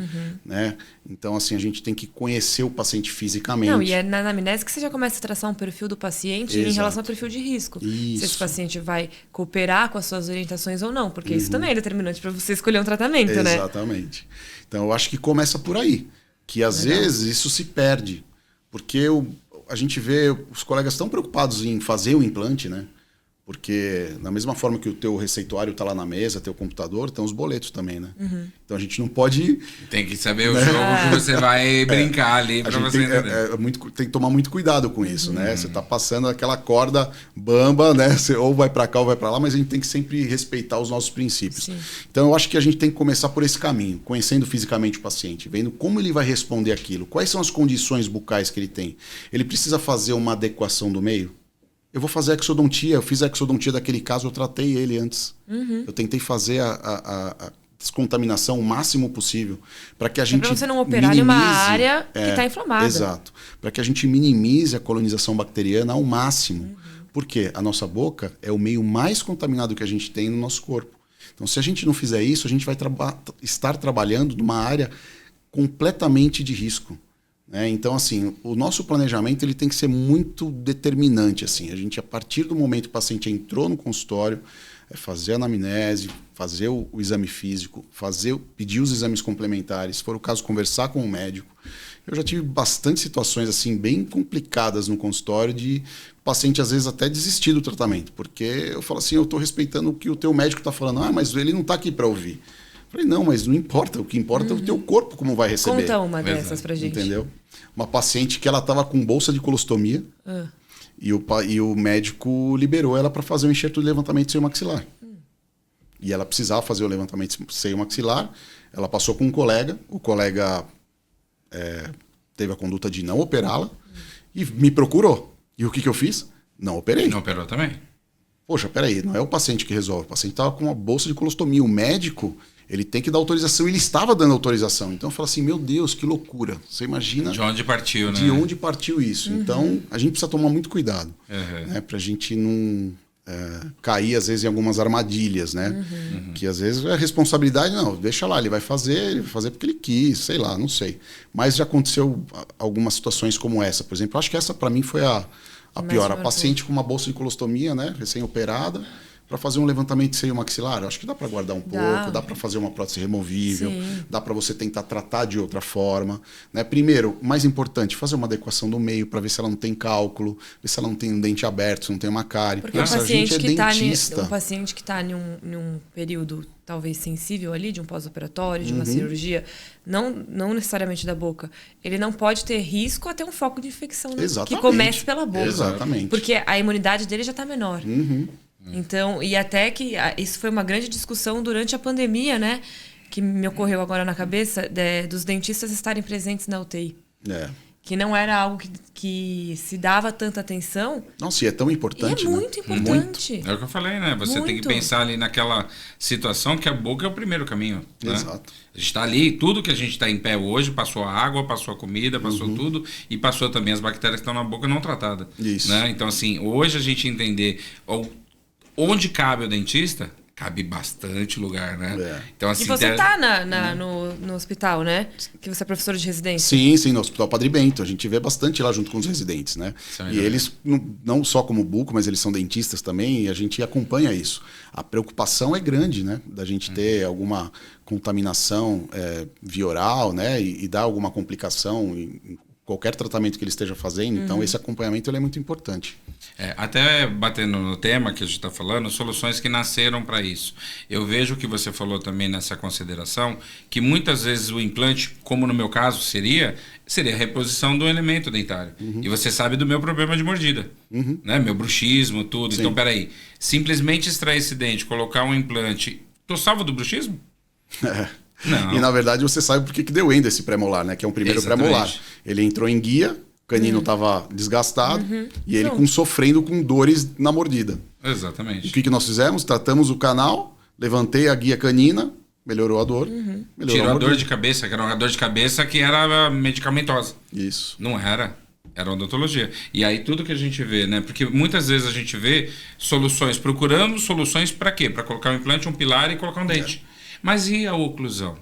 né? Então, assim, a gente tem que conhecer o paciente fisicamente. Não, e é na anamnese que você já começa a traçar um perfil do paciente em relação ao perfil de risco. Isso. Se esse paciente vai cooperar com as suas orientações ou não, porque isso também é determinante para você escolher um tratamento, né? Exatamente. Então, eu acho que começa por aí, que às vezes isso se perde, porque a gente vê os colegas tão preocupados em fazer o implante, né? Porque da mesma forma que o teu receituário está lá na mesa, teu computador, estão os boletos também, né? Então a gente não pode... Tem que saber o jogo que você vai brincar ali para você entender. Tem que tomar muito cuidado com isso, né? Você está passando aquela corda bamba, né? Você ou vai para cá ou vai para lá, mas a gente tem que sempre respeitar os nossos princípios. Sim. Então eu acho que a gente tem que começar por esse caminho, conhecendo fisicamente o paciente, vendo como ele vai responder aquilo, quais são as condições bucais que ele tem. Ele precisa fazer uma adequação do meio? Eu vou fazer a exodontia, eu fiz a exodontia daquele caso, eu tratei ele antes. Eu tentei fazer a descontaminação o máximo possível para que a gente para você não operar em uma área que está inflamada. Exato. Para que a gente minimize a colonização bacteriana ao máximo. Porque a nossa boca é o meio mais contaminado que a gente tem no nosso corpo. Então, se a gente não fizer isso, a gente vai estar trabalhando numa área completamente de risco. Então, assim, o nosso planejamento ele tem que ser muito determinante. Assim. A gente, a partir do momento que o paciente entrou no consultório, É fazer a anamnese, fazer o exame físico, pedir os exames complementares, se for o caso, conversar com o médico. Eu já tive bastante situações assim bem complicadas no consultório de paciente às vezes até desistir do tratamento, porque eu falo assim, eu estou respeitando o que o teu médico está falando, mas ele não está aqui para ouvir. Eu falei, não, mas não importa, o que importa é o teu corpo como vai receber. Conta uma dessas pra gente. Entendeu? Uma paciente que ela estava com bolsa de colostomia e o médico liberou ela para fazer um enxerto de levantamento de seio maxilar. E ela precisava fazer o levantamento de seio maxilar, ela passou com um colega, o colega teve a conduta de não operá-la e me procurou. E o que eu fiz? Não operei. Não operou também? Poxa, peraí, não é o paciente que resolve. O paciente estava com uma bolsa de colostomia. O médico, ele tem que dar autorização. Ele estava dando autorização. Então eu falo assim, meu Deus, que loucura. Você imagina... De onde partiu, né? De onde partiu isso. Então a gente precisa tomar muito cuidado. Né, pra gente não... cair, às vezes, em algumas armadilhas, né? Que, às vezes, a responsabilidade, não, deixa lá, ele vai fazer porque ele quis, sei lá, não sei. Mas já aconteceu algumas situações como essa, por exemplo. Acho que essa, para mim, foi a pior. A paciente com uma bolsa de colostomia, né? Recém-operada, para fazer um levantamento de seio maxilar. Acho que dá para guardar um pouco, dá para fazer uma prótese removível, dá para você tentar tratar de outra forma. Né? Primeiro, mais importante, fazer uma adequação do meio para ver se ela não tem cálculo, ver se ela não tem um dente aberto, se não tem uma cárie. Porque um paciente que está em um período talvez sensível ali, de um pós-operatório, de uma cirurgia, não necessariamente da boca, ele não pode ter risco a ter um foco de infecção, né? Que comece pela boca. Exatamente. Porque a imunidade dele já está menor. Então, e até que isso foi uma grande discussão durante a pandemia, né? Que me ocorreu agora na cabeça, dos dentistas estarem presentes na UTI. Que não era algo que se dava tanta atenção. Nossa, e é tão importante, é muito importante. Muito. É o que eu falei, né? Você tem que pensar ali naquela situação que a boca é o primeiro caminho. Né? Exato. A gente está ali, tudo que a gente está em pé hoje, passou a água, passou a comida, passou tudo, e passou também as bactérias que estão na boca não tratadas. Isso. Né? Então, assim, hoje a gente entender onde cabe o dentista, cabe bastante lugar, né? Então, assim, e você no hospital, né? Que você é professor de residência. Sim, no Hospital Padre Bento. A gente vê bastante lá junto com os residentes, né? E eles, não só como buco, mas eles são dentistas também, e a gente acompanha isso. A preocupação é grande, né? Da gente ter alguma contaminação via oral, né? E dar alguma complicação em qualquer tratamento que ele esteja fazendo. Então, esse acompanhamento ele é muito importante. Até batendo no tema que a gente está falando, soluções que nasceram para isso. Eu vejo que você falou também nessa consideração, que muitas vezes o implante, como no meu caso seria a reposição do elemento dentário. E você sabe do meu problema de mordida, né? Meu bruxismo, tudo. Sim. Então, peraí, simplesmente extrair esse dente, colocar um implante, tô salvo do bruxismo? Não. E na verdade você sabe por que deu endo esse pré-molar, né? Que é um primeiro pré-molar. Ele entrou em guia, o canino estava desgastado e ele sofrendo com dores na mordida. Exatamente. O que nós fizemos? Tratamos o canal, levantei a guia canina, melhorou a dor. Tirou a dor de cabeça, que era uma dor de cabeça que era medicamentosa. Isso. Não era. Era odontologia. E aí tudo que a gente vê, né? Porque muitas vezes a gente vê soluções, procurando soluções para quê? Para colocar um implante, um pilar e colocar um dente. Mas e a oclusão?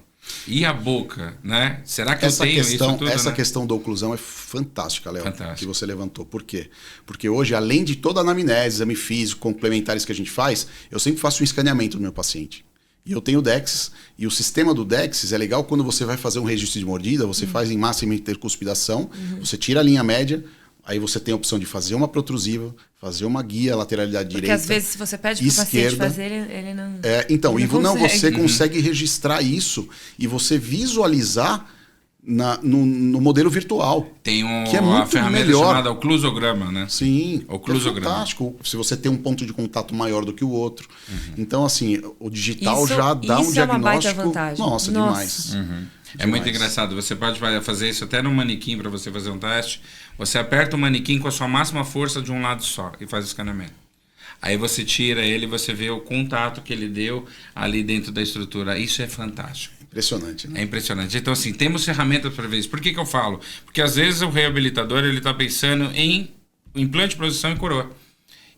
E a boca, né? Será que eu tenho isso tudo? Essa questão da oclusão é fantástica, Léo, que você levantou. Por quê? Porque hoje, além de toda a anamnese, exame físico, complementares que a gente faz, eu sempre faço um escaneamento do meu paciente. E eu tenho o DEXIS, e o sistema do DEXIS é legal quando você vai fazer um registro de mordida, você faz em máxima intercuspidação, você tira a linha média, aí você tem a opção de fazer uma protrusiva, fazer uma guia lateralidade direita. Porque às vezes se você pede para o paciente fazer, ele não. Então, ele não consegue. Você consegue registrar isso e você visualizar no modelo virtual. Tem que é muito ferramenta melhor. Chamada oclusograma, né? Sim. Oclusograma. É fantástico. Se você tem um ponto de contato maior do que o outro. Então, assim, o digital já dá um diagnóstico. É uma baita vantagem. Nossa, demais. É muito engraçado. Você pode fazer isso até no manequim para você fazer um teste. Você aperta o manequim com a sua máxima força de um lado só e faz o escaneamento. Aí você tira ele e você vê o contato que ele deu ali dentro da estrutura. Isso é fantástico. Impressionante, né? É impressionante. Então, assim, temos ferramentas para ver isso. Por que eu falo? Porque às vezes o reabilitador ele está pensando em implante, posição e coroa.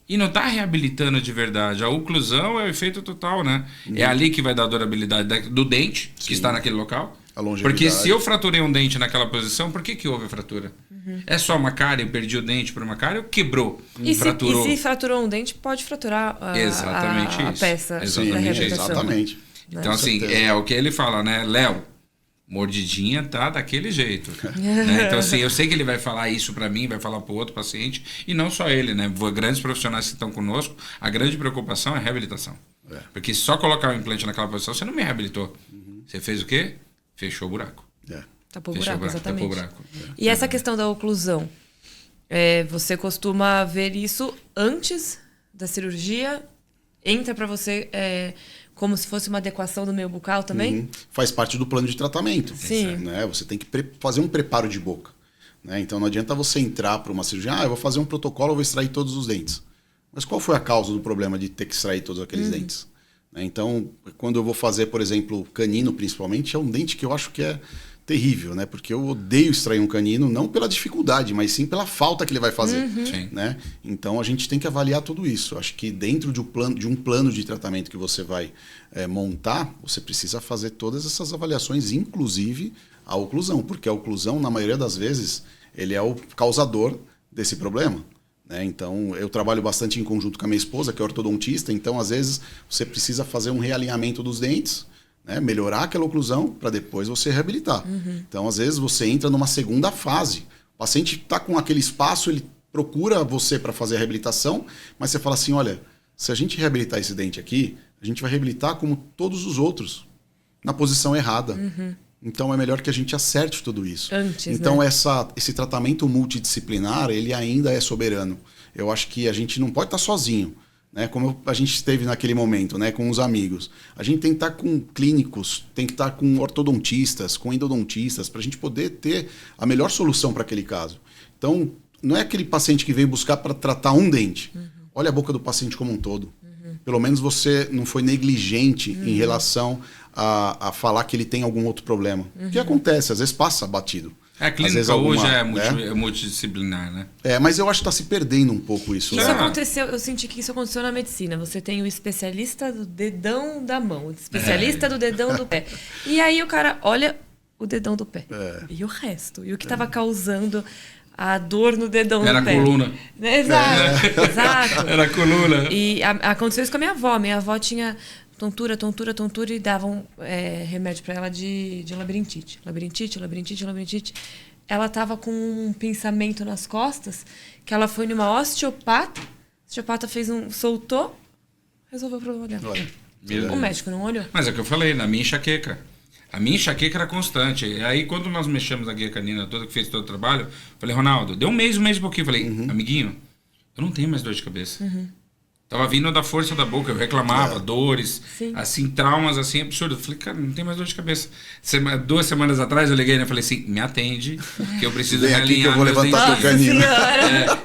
E não está reabilitando de verdade. A oclusão é o efeito total, né? É ali que vai dar a durabilidade do dente, que está naquele local. A longevidade. Porque se eu fraturei um dente naquela posição, por que houve a fratura? É só uma cárie, eu perdi o dente por uma cárie ou quebrou? Fraturou? E se fraturou um dente, pode fraturar a peça Exatamente da reabilitação. Exatamente. Então, assim, é o que ele fala, né? Léo, mordidinha tá daquele jeito. Né? Então, assim, eu sei que ele vai falar isso para mim, vai falar para outro paciente, e não só ele, né? Grandes profissionais que estão conosco, a grande preocupação é a reabilitação. Porque só colocar o implante naquela posição, você não me reabilitou. Você fez o quê? Fechou o buraco. Tapou o buraco, exatamente. Tapou o buraco. E essa questão da oclusão, você costuma ver isso antes da cirurgia? Entra para você como se fosse uma adequação do meio bucal também? Faz parte do plano de tratamento. Sim. Né? Você tem que fazer um preparo de boca. Né? Então não adianta você entrar para uma cirurgia, eu vou fazer um protocolo, eu vou extrair todos os dentes. Mas qual foi a causa do problema de ter que extrair todos aqueles dentes? Então, quando eu vou fazer, por exemplo, canino principalmente, é um dente que eu acho que é terrível, né? Porque eu odeio extrair um canino, não pela dificuldade, mas sim pela falta que ele vai fazer. Né? Então, a gente tem que avaliar tudo isso. Acho que dentro de um plano de tratamento que você vai montar, você precisa fazer todas essas avaliações, inclusive a oclusão, porque a oclusão, na maioria das vezes, ele é o causador desse problema. Então, eu trabalho bastante em conjunto com a minha esposa, que é ortodontista, então, às vezes, você precisa fazer um realinhamento dos dentes, né? Melhorar aquela oclusão para depois você reabilitar. Então, às vezes, você entra numa segunda fase. O paciente está com aquele espaço, ele procura você para fazer a reabilitação, mas você fala assim, olha, se a gente reabilitar esse dente aqui, a gente vai reabilitar como todos os outros, na posição errada. Então, é melhor que a gente acerte tudo isso. Então, esse tratamento multidisciplinar, ele ainda é soberano. Eu acho que a gente não pode estar sozinho, né? Como a gente esteve naquele momento, né? Com os amigos. A gente tem que estar com clínicos, tem que estar com ortodontistas, com endodontistas, para a gente poder ter a melhor solução para aquele caso. Então, não é aquele paciente que veio buscar para tratar um dente. Olha a boca do paciente como um todo. Pelo menos você não foi negligente em relação a falar que ele tem algum outro problema. O que acontece? Às vezes passa batido. A clínica hoje é multidisciplinar, né? Mas eu acho que está se perdendo um pouco isso. Isso aconteceu, eu senti que isso aconteceu na medicina. Você tem o especialista do dedão da mão, o especialista do dedão do pé. E aí o cara olha o dedão do pé. E o resto? E o que estava causando a dor no dedão do pé? Era a coluna. Exato. Era a coluna. E aconteceu isso com a minha avó. Minha avó tinha tontura e davam remédio para ela de labirintite. Labirintite. Ela estava com um pinçamento nas costas, que ela foi numa osteopata. O osteopata soltou, resolveu o problema dela. O médico não olhou. Mas é o que eu falei, na minha enxaqueca. A minha enxaqueca era constante. E aí, quando nós mexemos na guia canina toda, que fez todo o trabalho, falei, Ronaldo, deu um mês e pouquinho. Falei, amiguinho, eu não tenho mais dor de cabeça. Tava vindo da força da boca, eu reclamava, dores, assim, traumas, assim, absurdos. Eu falei, cara, não tem mais dor de cabeça. 2 semanas atrás eu liguei, né? Falei assim, me atende, que eu preciso realinhar meus dentinhos.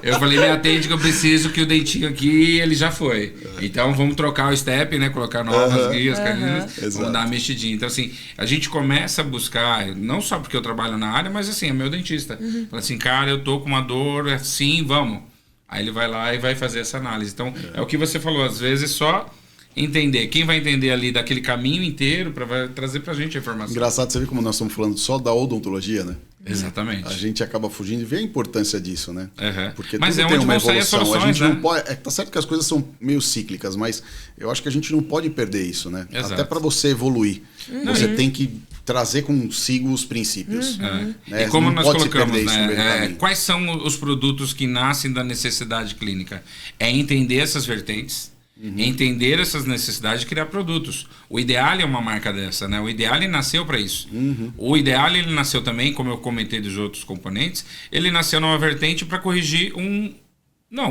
Eu falei, me atende que eu preciso que o dentinho aqui, ele já foi. Então, vamos trocar o step, né? Colocar novas guias caninas, vamos dar uma mexidinha. Então, assim, a gente começa a buscar, não só porque eu trabalho na área, mas assim, é meu dentista. Fala assim, cara, eu tô com uma dor, assim, vamos. Aí ele vai lá e vai fazer essa análise. Então, é o que você falou, às vezes só entender. Quem vai entender ali daquele caminho inteiro para trazer pra gente a informação. Engraçado, você vê como nós estamos falando só da odontologia, né? Exatamente. A gente acaba fugindo e vê a importância disso, né? Porque mas tudo tem uma evolução. Soluções, a gente né? não pode, tá certo que as coisas são meio cíclicas, mas eu acho que a gente não pode perder isso, né? Exato. Até para você evoluir. Você tem que trazer consigo os princípios. Né? E como nós colocamos, né? Quais são os produtos que nascem da necessidade clínica? É entender essas vertentes, entender essas necessidades e criar produtos. O Ideale é uma marca dessa, né? O Ideale nasceu para isso. O Ideale, ele nasceu também, como eu comentei dos outros componentes, ele nasceu numa vertente para corrigir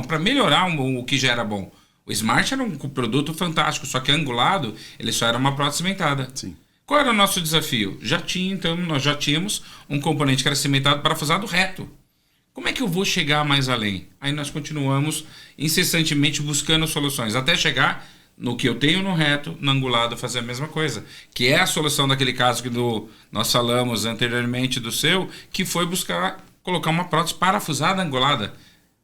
para melhorar o que já era bom. O Smart era um produto fantástico, só que angulado, ele só era uma prótese cimentada. Sim. Qual era o nosso desafio? Nós já tínhamos um componente que era cimentado parafusado reto. Como é que eu vou chegar mais além? Aí nós continuamos incessantemente buscando soluções, até chegar no que eu tenho no reto, no angulado, fazer a mesma coisa. Que é a solução daquele caso que nós falamos anteriormente do seu, que foi colocar uma prótese parafusada angulada.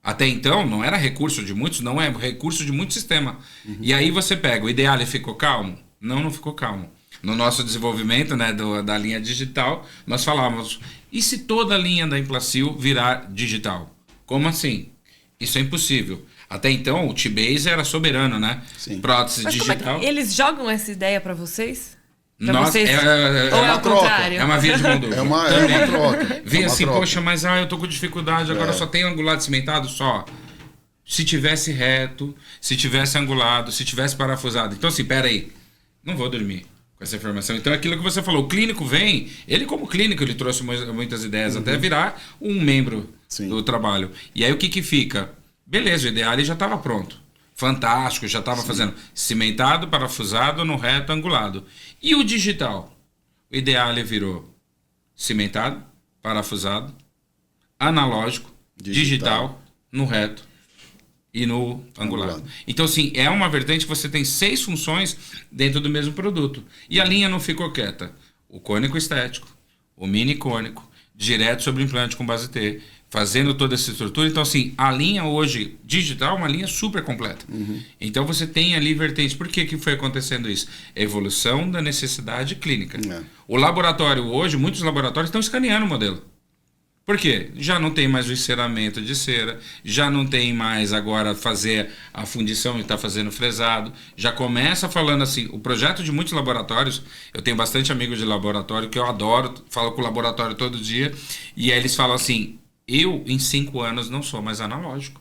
Até então, não era recurso de muitos, não é recurso de muito sistema. E aí você pega, o Ideale ficou calmo? Não ficou calmo. no nosso desenvolvimento, né, da linha digital, nós falávamos, e se toda a linha da Implacil virar digital? Como assim? Isso é impossível. Até então, o T-Base era soberano, né? Sim. Prótese Mas digital. como é que eles jogam essa ideia pra vocês? Pra Nossa, vocês? Ou uma ao troca. contrário? é uma via de mão dupla. É uma troca. Vem É uma assim, troca. poxa, mas eu tô com dificuldade, agora só tem angulado cimentado? Só. Se tivesse reto, se tivesse angulado, se tivesse parafusado. Então assim, pera aí, não vou dormir com essa informação. Então aquilo que você falou, o clínico vem, ele como clínico, ele trouxe muitas ideias, até virar um membro do trabalho. E aí o que fica? Beleza, o ideal já estava pronto. Fantástico, já estava fazendo cimentado, parafusado, no reto, angulado. E o digital? O ideal virou cimentado, parafusado, analógico, digital no reto e no angulado. Então, assim, é uma vertente que você tem 6 funções dentro do mesmo produto. E a linha não ficou quieta. O cônico estético, o mini cônico, direto sobre implante com base T, fazendo toda essa estrutura. Então, assim, a linha hoje digital é uma linha super completa. Então, você tem ali vertentes. Por que foi acontecendo isso? Evolução da necessidade clínica. O laboratório hoje, muitos laboratórios estão escaneando o modelo. Por quê? Já não tem mais o enceramento de cera, já não tem mais agora fazer a fundição e está fazendo fresado. Já começa falando assim, o projeto de muitos laboratórios, eu tenho bastante amigos de laboratório que eu adoro, falo com o laboratório todo dia, e aí eles falam assim, eu em 5 anos não sou mais analógico.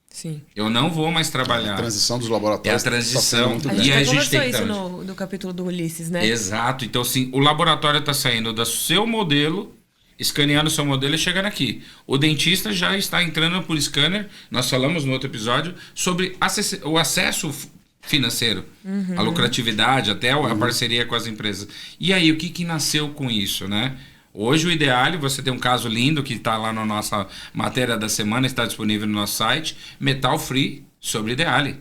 Sim. Eu não vou mais trabalhar. A transição dos laboratórios. É a transição. A gente já conversou isso no capítulo do Ulisses, né? Exato. Então, assim, o laboratório está saindo do seu modelo, escaneando o seu modelo e chegando aqui. O dentista já está entrando por scanner. Nós falamos no outro episódio sobre o acesso financeiro, a lucratividade, até a parceria com as empresas. E aí, o que nasceu com isso, né? Hoje o Ideale, você tem um caso lindo que está lá na nossa matéria da semana, está disponível no nosso site, Metal Free sobre Ideale.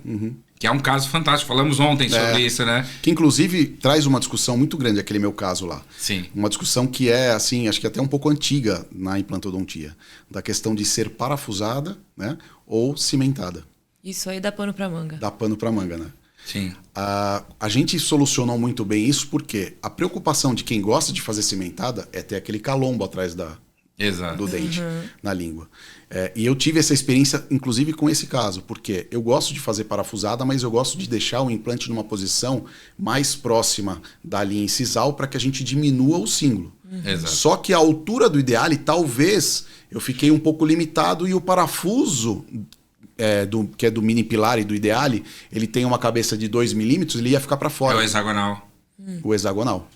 Que é um caso fantástico. Falamos ontem sobre isso, né? Que inclusive traz uma discussão muito grande, aquele meu caso lá. Sim. Uma discussão que é, assim, acho que até um pouco antiga na implantodontia. Da questão de ser parafusada, né? Ou cimentada. Isso aí dá pano pra manga. Dá pano pra manga, né? Sim. A gente solucionou muito bem isso porque a preocupação de quem gosta de fazer cimentada é ter aquele calombo atrás do dente, na língua. E eu tive essa experiência, inclusive, com esse caso, porque eu gosto de fazer parafusada, mas eu gosto de deixar o implante numa posição mais próxima da linha incisal para que a gente diminua o símbolo. Exato. Só que a altura do Ideale, talvez, eu fiquei um pouco limitado e o parafuso, que é do mini pilar e do Ideale, ele tem uma cabeça de 2 milímetros, ele ia ficar para fora. É o hexagonal. O hexagonal.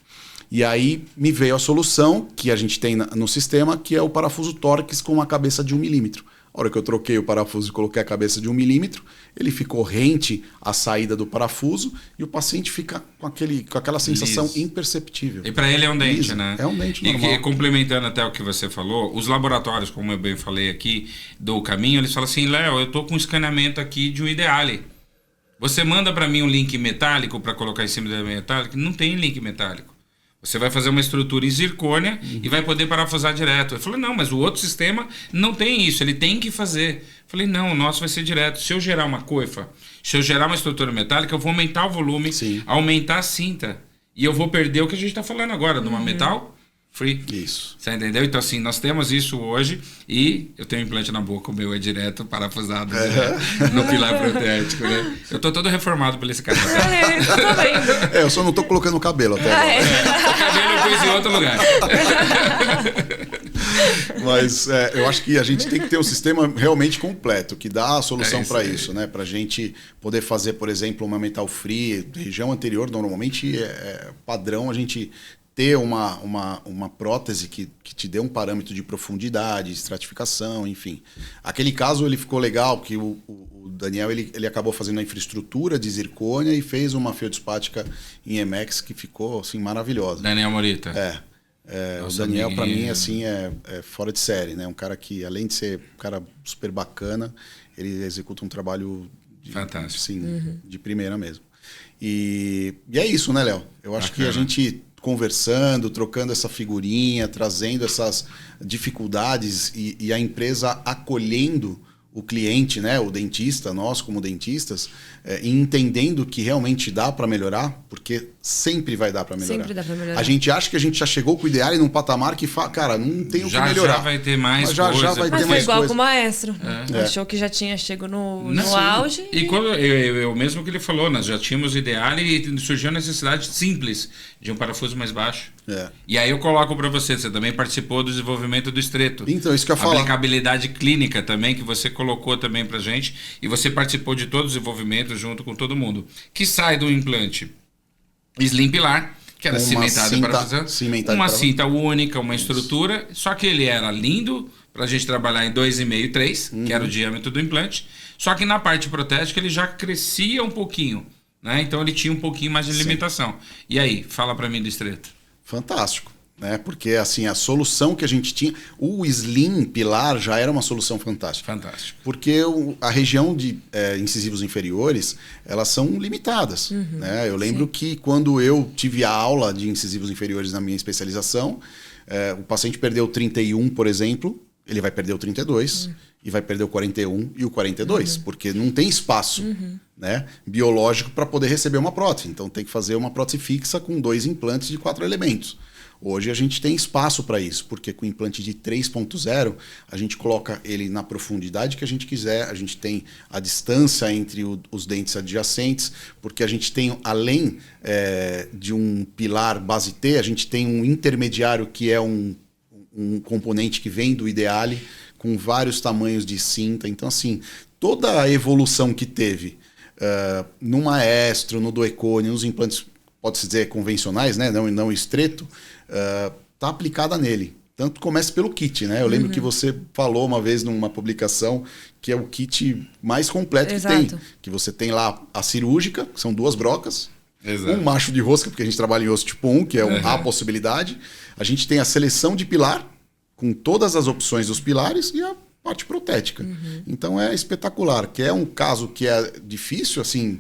E aí me veio a solução que a gente tem no sistema, que é o parafuso Torx com uma cabeça de 1 milímetro. A hora que eu troquei o parafuso e coloquei a cabeça de 1 milímetro, ele ficou rente à saída do parafuso e o paciente fica com aquela sensação liso, imperceptível. E para ele é um dente, liso, né? É um dente normal. E complementando até o que você falou, os laboratórios, como eu bem falei aqui, do caminho, eles falam assim, Léo, eu tô com um escaneamento aqui de um Ideale. Você manda para mim um link metálico para colocar em cima do metálico? Não tem link metálico. Você vai fazer uma estrutura em zircônia e vai poder parafusar direto. Eu falei, não, mas o outro sistema não tem isso, ele tem que fazer. Eu falei, não, o nosso vai ser direto. Se eu gerar uma coifa, se eu gerar uma estrutura metálica, eu vou aumentar o volume, aumentar a cinta. E eu vou perder o que a gente está falando agora, de uma metal free. Isso. Você entendeu? Então, assim, nós temos isso hoje e eu tenho um implante na boca, o meu é direto, parafusado no pilar protético, né? Eu tô todo reformado por esse cara. Eu tô vendo. Eu só não tô colocando o cabelo até agora. O cabelo eu pus em outro lugar. Mas eu acho que a gente tem que ter um sistema realmente completo, que dá a solução para isso, né? Para a gente poder fazer, por exemplo, uma metal free, região anterior, normalmente é padrão a gente ter uma prótese que te dê um parâmetro de profundidade, estratificação, enfim. Aquele caso ele ficou legal, porque o Daniel ele acabou fazendo a infraestrutura de zircônia e fez uma feldspática em Emex que ficou assim, maravilhosa. Daniel Morita. O Daniel, para mim, assim, é fora de série, né? Um cara que, além de ser um cara super bacana, ele executa um trabalho fantástico. Sim, de primeira mesmo. E é isso, né, Léo? Eu acho que a gente conversando, trocando essa figurinha, trazendo essas dificuldades e a empresa acolhendo o cliente, né, o dentista, nós como dentistas, e entendendo que realmente dá para melhorar, porque sempre vai dar para melhorar. Sempre dá para melhorar. A gente acha que a gente já chegou com o ideal num patamar que cara, não tem o que melhorar. Já vai ter mais já coisa. vai Mas ter foi mais igual coisa. com o maestro. Achou que já tinha chegado no auge. E quando eu mesmo que ele falou, nós já tínhamos o ideal e surgiu a necessidade simples de um parafuso mais baixo. E aí eu coloco para você também participou do desenvolvimento do estreito. Então, isso que eu ia falar. A aplicabilidade clínica também, que você colocou também pra gente, e você participou de todo o desenvolvimento junto com todo mundo. Que sai do implante Slim Pilar, que era cimentado para fazer uma cinta única, uma estrutura, só que ele era lindo pra gente trabalhar em 2,5, 3, que era o diâmetro do implante, só que na parte protética ele já crescia um pouquinho, né? Então ele tinha um pouquinho mais de limitação. E aí, fala pra mim do estreito. Fantástico, né? Porque assim, a solução que a gente tinha, o Slim Pilar já era uma solução fantástica. Fantástico. Porque a região de incisivos inferiores, elas são limitadas, né? Eu lembro que quando eu tive a aula de incisivos inferiores na minha especialização, o paciente perdeu 31, por exemplo, ele vai perder o 32 e vai perder o 41 e o 42, porque não tem espaço, né, biológico para poder receber uma prótese. Então tem que fazer uma prótese fixa com 2 implantes de 4 elementos. Hoje a gente tem espaço para isso, porque com o implante de 3.0 a gente coloca ele na profundidade que a gente quiser, a gente tem a distância entre os dentes adjacentes, porque a gente tem, além de um pilar base T, a gente tem um intermediário que é um componente que vem do Ideale, com vários tamanhos de cinta. Então, assim, toda a evolução que teve no Maestro, no Duecone, nos implantes, pode-se dizer, convencionais, né? não estreito, está aplicada nele. Tanto começa pelo kit, né? Eu lembro que você falou uma vez numa publicação que é o kit mais completo que tem. Que você tem lá a cirúrgica, que são 2 brocas, um macho de rosca, porque a gente trabalha em osso tipo 1, que é a possibilidade. A gente tem a seleção de pilar, com todas as opções dos pilares, e a parte protética. Então é espetacular, que é um caso que é difícil, assim,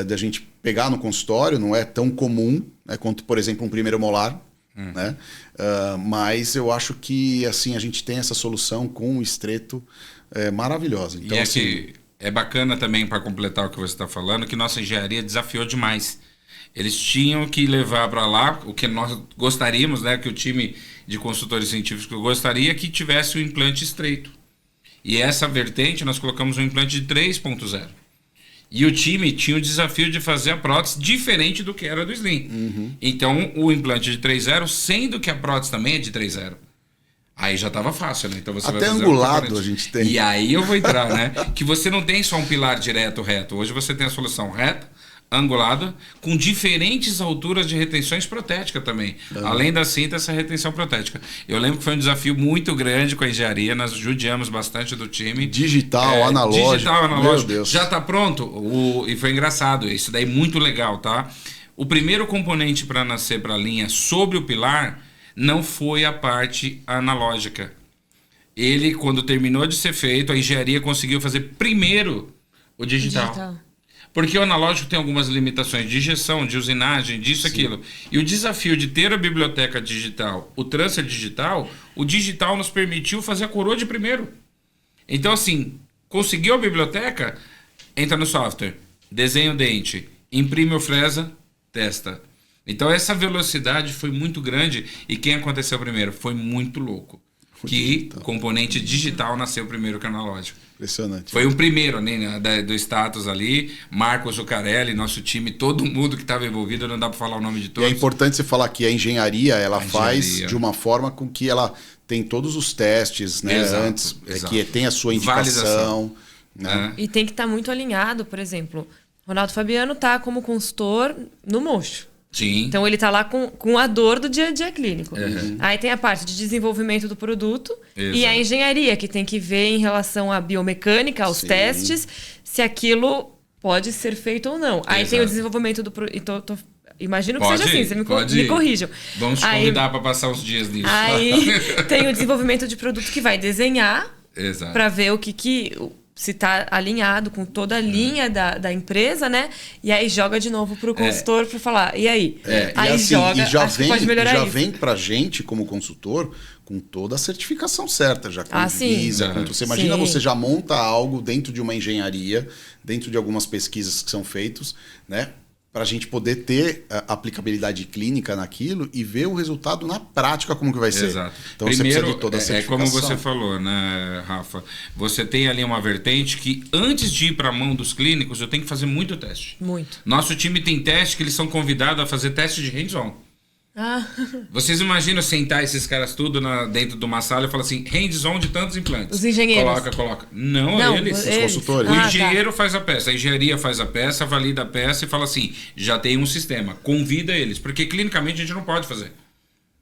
de a gente pegar no consultório, não é tão comum, né, quanto, por exemplo, um primeiro molar. Né? Mas eu acho que assim a gente tem essa solução com o estreito maravilhosa. Então, e assim, que é bacana também, para completar o que você está falando, que nossa engenharia desafiou demais. Eles tinham que levar para lá o que nós gostaríamos, né, que o time de consultores científicos gostaria que tivesse o implante estreito. E essa vertente nós colocamos um implante de 3.0. E o time tinha o desafio de fazer a prótese diferente do que era do Slim. Então, o implante de 3.0, sendo que a prótese também é de 3.0. Aí já estava fácil, né? Então você até vai fazer angulado a gente tem. E aí eu vou entrar, né? Que você não tem só um pilar direto, reto. Hoje você tem a solução reta, angulada, com diferentes alturas de retenções protéticas também. Além da cinta, essa retenção protética. Eu lembro que foi um desafio muito grande com a engenharia, nós judiamos bastante do time. Digital, analógico. Digital, analógico. Meu Deus. Já está pronto? E foi engraçado, isso daí muito legal, tá? O primeiro componente para nascer para a linha sobre o pilar não foi a parte analógica. Ele, quando terminou de ser feito, a engenharia conseguiu fazer primeiro o digital. Porque o analógico tem algumas limitações de injeção, de usinagem, disso, aquilo. E o desafio de ter a biblioteca digital, o transfer digital, o digital nos permitiu fazer a coroa de primeiro. Então, assim, conseguiu a biblioteca, entra no software, desenha o dente, imprime o fresa, testa. Então, essa velocidade foi muito grande. E quem aconteceu primeiro? Foi muito louco. Que o componente digital nasceu primeiro que o analógico. Impressionante. Foi o primeiro, né, do status ali. Marcos Zuccarelli, nosso time, todo mundo que estava envolvido, não dá para falar o nome de todos. E é importante você falar que a engenharia, ela faz de uma forma com que ela tem todos os testes, né, antes, que tem a sua indicação. Né? E tem que estar muito alinhado, por exemplo, Ronaldo Fabiano está como consultor no Mocho. Sim. Então ele está lá com a dor do dia a dia clínico. Aí tem a parte de desenvolvimento do produto e a engenharia, que tem que ver em relação à biomecânica, aos testes, se aquilo pode ser feito ou não. Aí tem o desenvolvimento do produto. Imagino que seja assim, você me corrijam. Vamos te convidar para passar uns dias nisso. Aí tem o desenvolvimento de produto que vai desenhar para ver o que se tá alinhado com toda a linha da empresa, né? E aí joga de novo pro consultor para falar, e aí? Aí e assim, joga, e já acho que pode melhorar isso. vem pra gente, como consultor, com toda a certificação certa, já com Visa, com, você imagina, você já monta algo dentro de uma engenharia, dentro de algumas pesquisas que são feitas, né? Para a gente poder ter a aplicabilidade clínica naquilo e ver o resultado na prática como que vai ser. Exato. Então Primeiro, você precisa de toda a certificação. Como você falou, né, Rafa? Você tem ali uma vertente que antes de ir para a mão dos clínicos, eu tenho que fazer muito teste. Muito. Nosso time tem teste que eles são convidados a fazer teste de hands-on. Vocês imaginam sentar esses caras tudo dentro de uma sala e falar assim, hands-on de tantos implantes. Os engenheiros. Coloca. Não eles. Os consultores. O engenheiro faz a peça, a engenharia faz a peça, valida a peça e fala assim, já tem um sistema, convida eles. Porque clinicamente a gente não pode fazer.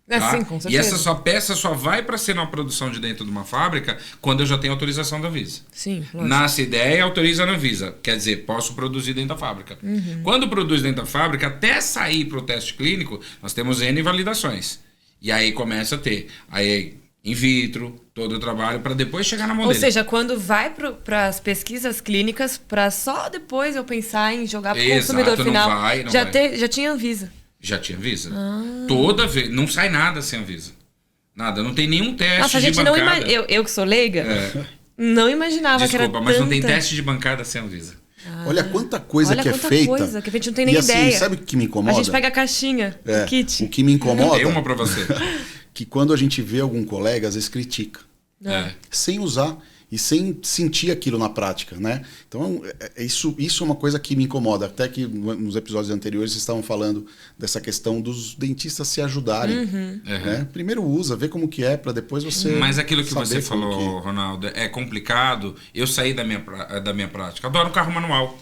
Tá? Sim, com certeza. E essa sua peça só vai para ser uma produção de dentro de uma fábrica quando eu já tenho autorização da Anvisa. Sim, lógico. Nasce ideia, autoriza na Anvisa. Quer dizer, posso produzir dentro da fábrica. Quando produz dentro da fábrica, até sair para o teste clínico, nós temos N validações. E aí começa a ter in vitro, todo o trabalho, para depois chegar na mão dele. Ou seja, quando vai para as pesquisas clínicas, para só depois eu pensar em jogar para o consumidor final, já tinha Anvisa. Já tinha Anvisa. Toda vez. Não sai nada sem Anvisa. Nada. Não tem nenhum teste Nossa, a gente de bancada. não eu que sou leiga, não imaginava que era Desculpa, mas não tem teste de bancada sem Anvisa. Olha quanta coisa que é feita. Coisa, que a gente não tem nem assim, ideia. Sabe o que me incomoda? A gente pega a caixinha, o kit. O que me incomoda É uma pra você. que quando a gente vê algum colega, às vezes critica. Sem usar e sem sentir aquilo na prática, né? Então, isso é uma coisa que me incomoda. Até que nos episódios anteriores vocês estavam falando dessa questão dos dentistas se ajudarem. Né? Primeiro usa, vê como que é, para depois você Mas aquilo que você falou, Ronaldo, é complicado. Eu saí da minha prática. Adoro carro manual.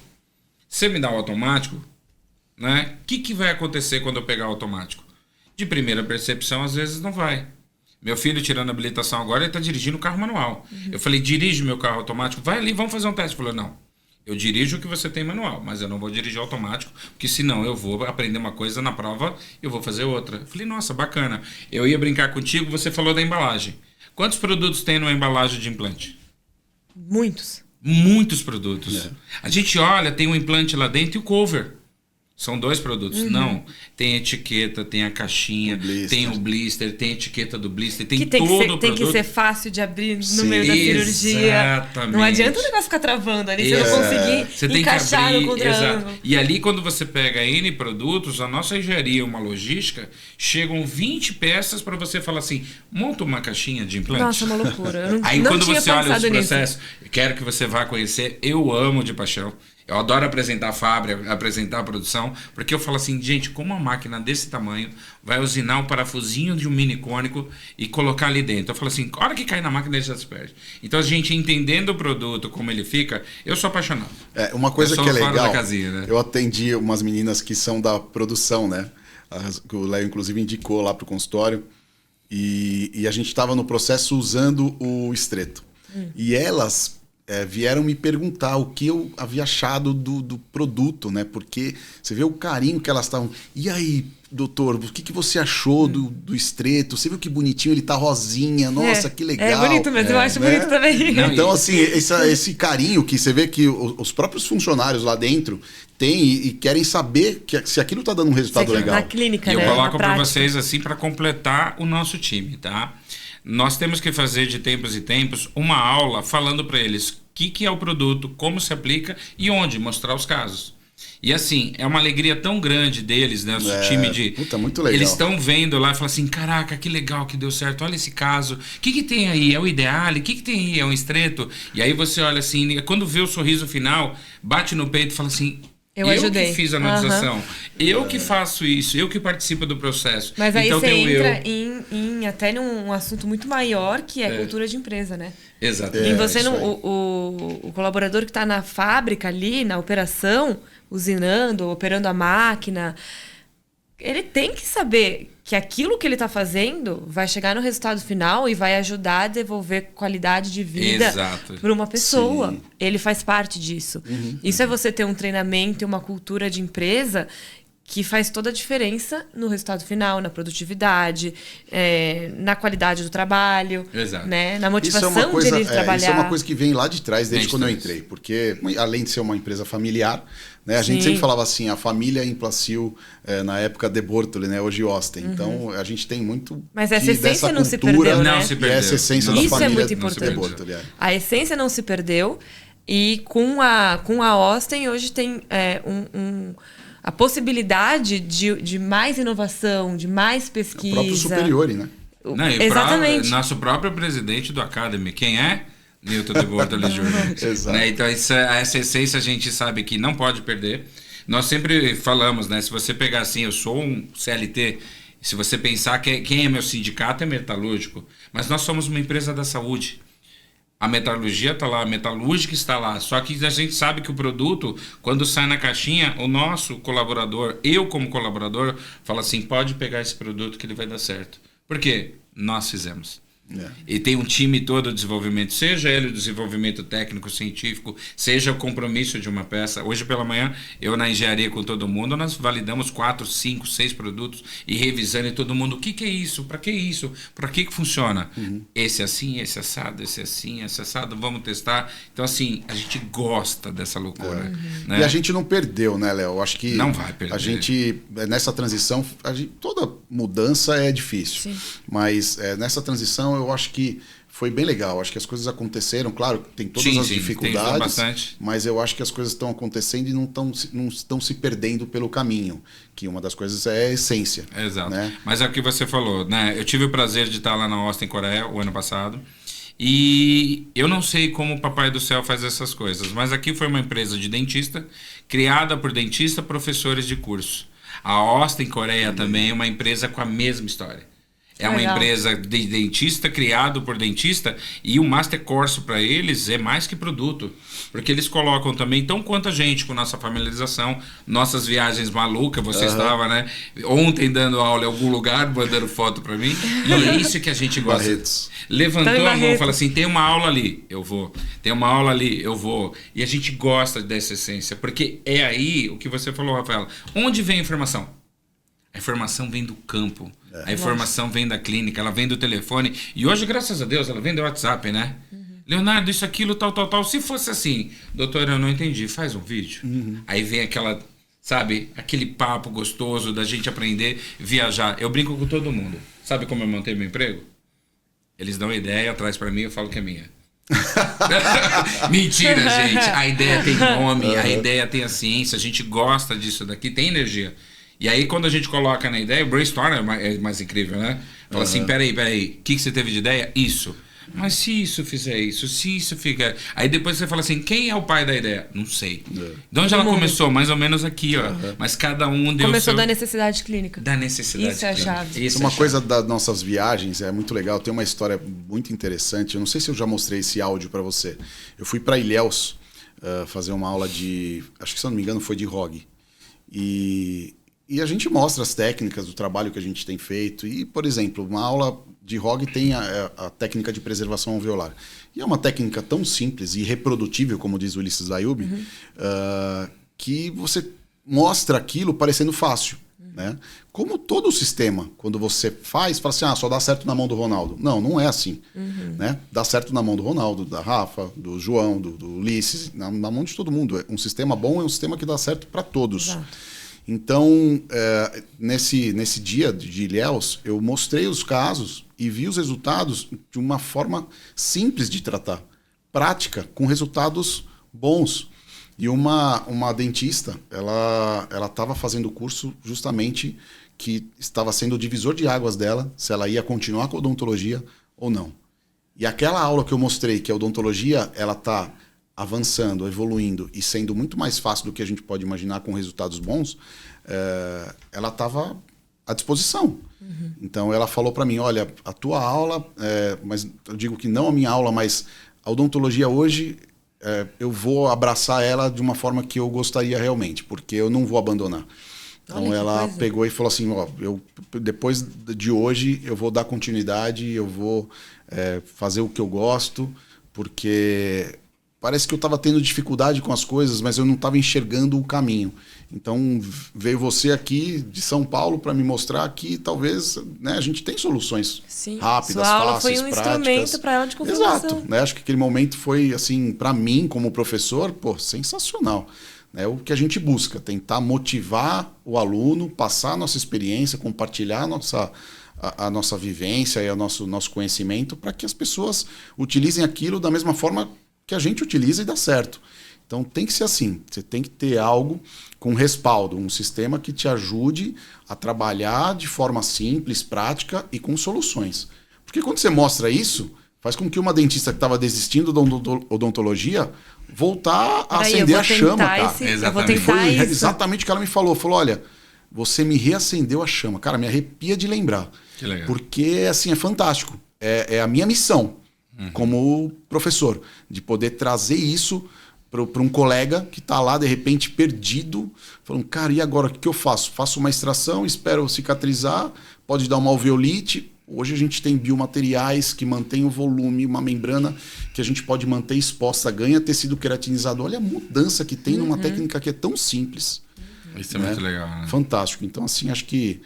Você me dá o automático, né? O que vai acontecer quando eu pegar o automático? De primeira percepção, às vezes não vai. Meu filho tirando a habilitação agora, ele está dirigindo o carro manual. Eu falei, dirige meu carro automático. Vai ali, vamos fazer um teste. Ele falou, não, eu dirijo o que você tem manual, mas eu não vou dirigir automático, porque senão eu vou aprender uma coisa na prova e eu vou fazer outra. Eu falei, nossa, bacana. Eu ia brincar contigo, você falou da embalagem. Quantos produtos tem numa embalagem de implante? Muitos. Muitos produtos. A gente olha, tem um implante lá dentro e o cover. São 2 produtos. Não. Tem etiqueta, tem a caixinha, tem o blister, tem a etiqueta do blister, tem todo o produto. Tem que ser fácil de abrir no meio da cirurgia. Exatamente. Não adianta o negócio ficar travando ali, você não conseguir encaixar no contra-ângulo. E ali, quando você pega N produtos, a nossa engenharia, uma logística, chegam 20 peças para você falar assim, monta uma caixinha de implante. Nossa, uma loucura. Aí não quando tinha você olha os nisso. processos, quero que você vá conhecer, eu amo de paixão. Eu adoro apresentar a fábrica, apresentar a produção, porque eu falo assim, gente, como uma máquina desse tamanho vai usinar um parafusinho de um mini cônico e colocar ali dentro? Eu falo assim, a hora que cai na máquina ele já se perde. Então a gente entendendo o produto, como ele fica, eu sou apaixonado. Uma coisa que é legal, da casinha, né? Eu atendi umas meninas que são da produção, né? Que o Léo inclusive indicou lá pro consultório, e a gente estava no processo usando o estreto. E elas vieram me perguntar o que eu havia achado do produto, né? Porque você vê o carinho que elas estavam... E aí, doutor, o que você achou do estreto? Você viu que bonitinho, ele tá rosinha, nossa, que legal. É bonito mesmo, eu acho bonito também. Não, então, assim, esse carinho que você vê que os próprios funcionários lá dentro têm e querem saber se aquilo tá dando um resultado legal. Na clínica, e né? Eu coloco para vocês, assim, para completar o nosso time, tá? Nós temos que fazer de tempos em tempos uma aula falando para eles o que é o produto, como se aplica e onde, mostrar os casos. E assim, é uma alegria tão grande deles, né? O time de... Puta, muito legal. Eles estão vendo lá e falam assim, caraca, que legal que deu certo, olha esse caso. O que tem aí? É o Ideale? O que tem aí? É um estreto? E aí você olha assim, quando vê o sorriso final, bate no peito e fala assim... Eu ajudei. Que fiz a analisação, eu que faço isso, eu que participo do processo. Mas aí então, você entra em até num assunto muito maior, que é cultura de empresa, né? Exatamente. E você não, o colaborador que está na fábrica ali, na operação, usinando, operando a máquina, ele tem que saber que aquilo que ele está fazendo vai chegar no resultado final e vai ajudar a devolver qualidade de vida para uma pessoa. Sim. Ele faz parte disso. Isso é você ter um treinamento e uma cultura de empresa que faz toda a diferença no resultado final, na produtividade, na qualidade do trabalho, né? Na motivação de ele trabalhar. Isso é uma coisa que vem lá de trás, desde quando eu entrei. Porque, além de ser uma empresa familiar, né, a gente sempre falava assim, a família Implacil, na época de Bortoli, né, hoje Austin. Então, a gente tem muito. Mas essa essência não se perdeu, né? Não se perdeu. E essa essência da Isso família é muito importante. de Bortoli. A essência não se perdeu. E com a Austin, hoje tem a possibilidade de mais inovação, de mais pesquisa. O próprio Superiore, né? Exatamente. Nosso próprio presidente do Academy, quem é? Newton de Bortoli Jr. Exato. Né? Então, essa essência a gente sabe que não pode perder. Nós sempre falamos, né? Se você pegar assim, eu sou um CLT, se você pensar que quem é meu sindicato é metalúrgico, mas nós somos uma empresa da saúde. A metalurgia está lá, a metalúrgica está lá. Só que a gente sabe que o produto, quando sai na caixinha, o nosso colaborador, eu como colaborador, fala assim, pode pegar esse produto que ele vai dar certo. Por quê? Nós fizemos. E tem um time todo de desenvolvimento, seja ele o desenvolvimento técnico, científico, seja o compromisso de uma peça. Hoje pela manhã, eu na engenharia com todo mundo, nós validamos 4, 5, 6 produtos e revisando em todo mundo, o que é isso? Para que isso? Para que funciona? Esse assim, esse assado, esse assim, esse assado, vamos testar. Então assim, a gente gosta dessa loucura. Né? E a gente não perdeu, né, Léo? Eu acho que não vai perder. A gente, nessa transição, toda mudança é difícil. Mas nessa transição eu acho que foi bem legal. Acho que as coisas aconteceram. Claro, tem todas as dificuldades, mas eu acho que as coisas estão acontecendo e não estão se perdendo pelo caminho. Que uma das coisas é a essência. Exato. Né? Mas é o que você falou, né? Eu tive o prazer de estar lá na Austin, Coreia, o ano passado. E eu não sei como o Papai do Céu faz essas coisas, mas aqui foi uma empresa de dentista, criada por dentista, professores de curso. A Austin, Coreia, também é uma empresa com a mesma história. É uma empresa de dentista, criado por dentista, e o Master Course para eles é mais que produto. Porque eles colocam também, tão quanto a gente, com nossa familiarização, nossas viagens malucas, você estava, né? Ontem dando aula em algum lugar, mandando foto para mim, e é isso que a gente gosta. Barretos. Levantou a mão e falou assim, tem uma aula ali, eu vou. Tem uma aula ali, eu vou. E a gente gosta dessa essência, porque é aí o que você falou, Rafaela. Onde vem a informação? A informação vem do campo. A informação vem da clínica, ela vem do telefone. E hoje, graças a Deus, ela vem do WhatsApp, né? Leonardo, isso, aquilo, tal, tal, tal. Se fosse assim, doutor, eu não entendi, faz um vídeo. Aí vem aquela, sabe, aquele papo gostoso da gente aprender, viajar. Eu brinco com todo mundo. Sabe como eu montei meu emprego? Eles dão ideia, traz pra mim, eu falo que é minha. Mentira, gente. A ideia tem nome, a ideia tem a ciência, a gente gosta disso daqui, tem energia. E aí, quando a gente coloca na ideia, o brainstorm é mais incrível, né? Fala assim, peraí, o que você teve de ideia? Isso. Mas se isso fizer isso, se isso fica... Aí depois você fala assim, quem é o pai da ideia? Não sei. De onde ela começou? Mais ou menos aqui, ó. Mas cada um deu Começou da necessidade clínica. Da necessidade Isso é a chave. Isso é uma coisa das nossas viagens, é muito legal. Tem uma história muito interessante. Eu não sei se eu já mostrei esse áudio para você. Eu fui para Ilhéus fazer uma aula de... Acho que, se eu não me engano, foi de ROG. E a gente mostra as técnicas do trabalho que a gente tem feito. E, por exemplo, uma aula de ROG tem a técnica de preservação alveolar. E é uma técnica tão simples e reprodutível, como diz o Ulisses Ayub, que você mostra aquilo parecendo fácil. Né? Como todo o sistema, quando você fala assim, só dá certo na mão do Ronaldo. Não, não é assim. Né? Dá certo na mão do Ronaldo, da Rafa, do João, do Ulisses, na mão de todo mundo. Um sistema bom é um sistema que dá certo para todos. Exato. Então, nesse dia de Ilhéus, eu mostrei os casos e vi os resultados de uma forma simples de tratar, prática, com resultados bons. E uma dentista, ela estava fazendo o curso justamente que estava sendo o divisor de águas dela, se ela ia continuar com a odontologia ou não. E aquela aula que eu mostrei, que a odontologia ela está avançando, evoluindo e sendo muito mais fácil do que a gente pode imaginar com resultados bons, ela estava à disposição. Então ela falou para mim, olha, a tua aula, mas eu digo que não a minha aula, mas a odontologia hoje, eu vou abraçar ela de uma forma que eu gostaria realmente, porque eu não vou abandonar. Então ela pegou e falou assim, depois de hoje eu vou dar continuidade, eu vou fazer o que eu gosto, porque... Parece que eu estava tendo dificuldade com as coisas, mas eu não estava enxergando o caminho. Então, veio você aqui de São Paulo para me mostrar que talvez, né, a gente tem soluções rápidas, sua aula fáceis, foi um práticas. instrumento para ela de confirmação. Exato. Né? Acho que aquele momento foi, assim, para mim, como professor, sensacional. É o que a gente busca, tentar motivar o aluno, passar a nossa experiência, compartilhar a nossa vivência e o nosso conhecimento para que as pessoas utilizem aquilo da mesma forma que a gente utiliza e dá certo. Então tem que ser assim, você tem que ter algo com respaldo, um sistema que te ajude a trabalhar de forma simples, prática e com soluções. Porque quando você mostra isso, faz com que uma dentista que estava desistindo da odontologia voltar a acender a chama, cara. Exatamente. Foi exatamente o que ela me falou. Falou, olha, você me reacendeu a chama. Cara, me arrepia de lembrar. Que legal. Porque, assim, é fantástico. É a minha missão como professor, de poder trazer isso para um colega que está lá, de repente, perdido, falando, cara, e agora, o que eu faço? Faço uma extração, espero cicatrizar, pode dar uma alveolite. Hoje a gente tem biomateriais que mantêm o volume, uma membrana que a gente pode manter exposta, ganha tecido queratinizado. Olha a mudança que tem numa técnica que é tão simples. Isso é muito legal, né? Fantástico. Então, assim, acho que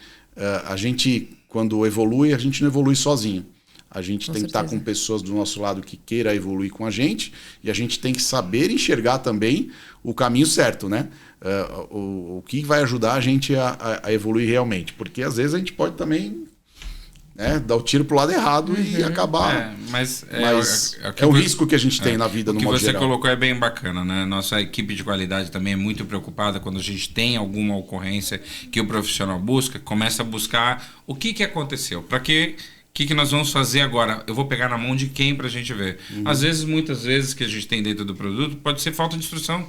a gente, quando evolui, a gente não evolui sozinho. A gente tem que estar com pessoas do nosso lado que queira evoluir com a gente e a gente tem que saber enxergar também o caminho certo, né? O que vai ajudar a gente a evoluir realmente. Porque às vezes a gente pode também dar o tiro pro lado errado e acabar. Mas é o risco que a gente tem na vida, no modo geral. O que você colocou é bem bacana, né? Nossa equipe de qualidade também é muito preocupada quando a gente tem alguma ocorrência que o profissional busca, começa a buscar o que aconteceu, para que... O que nós vamos fazer agora? Eu vou pegar na mão de quem para a gente ver? Às vezes, muitas vezes que a gente tem dentro do produto, pode ser falta de instrução.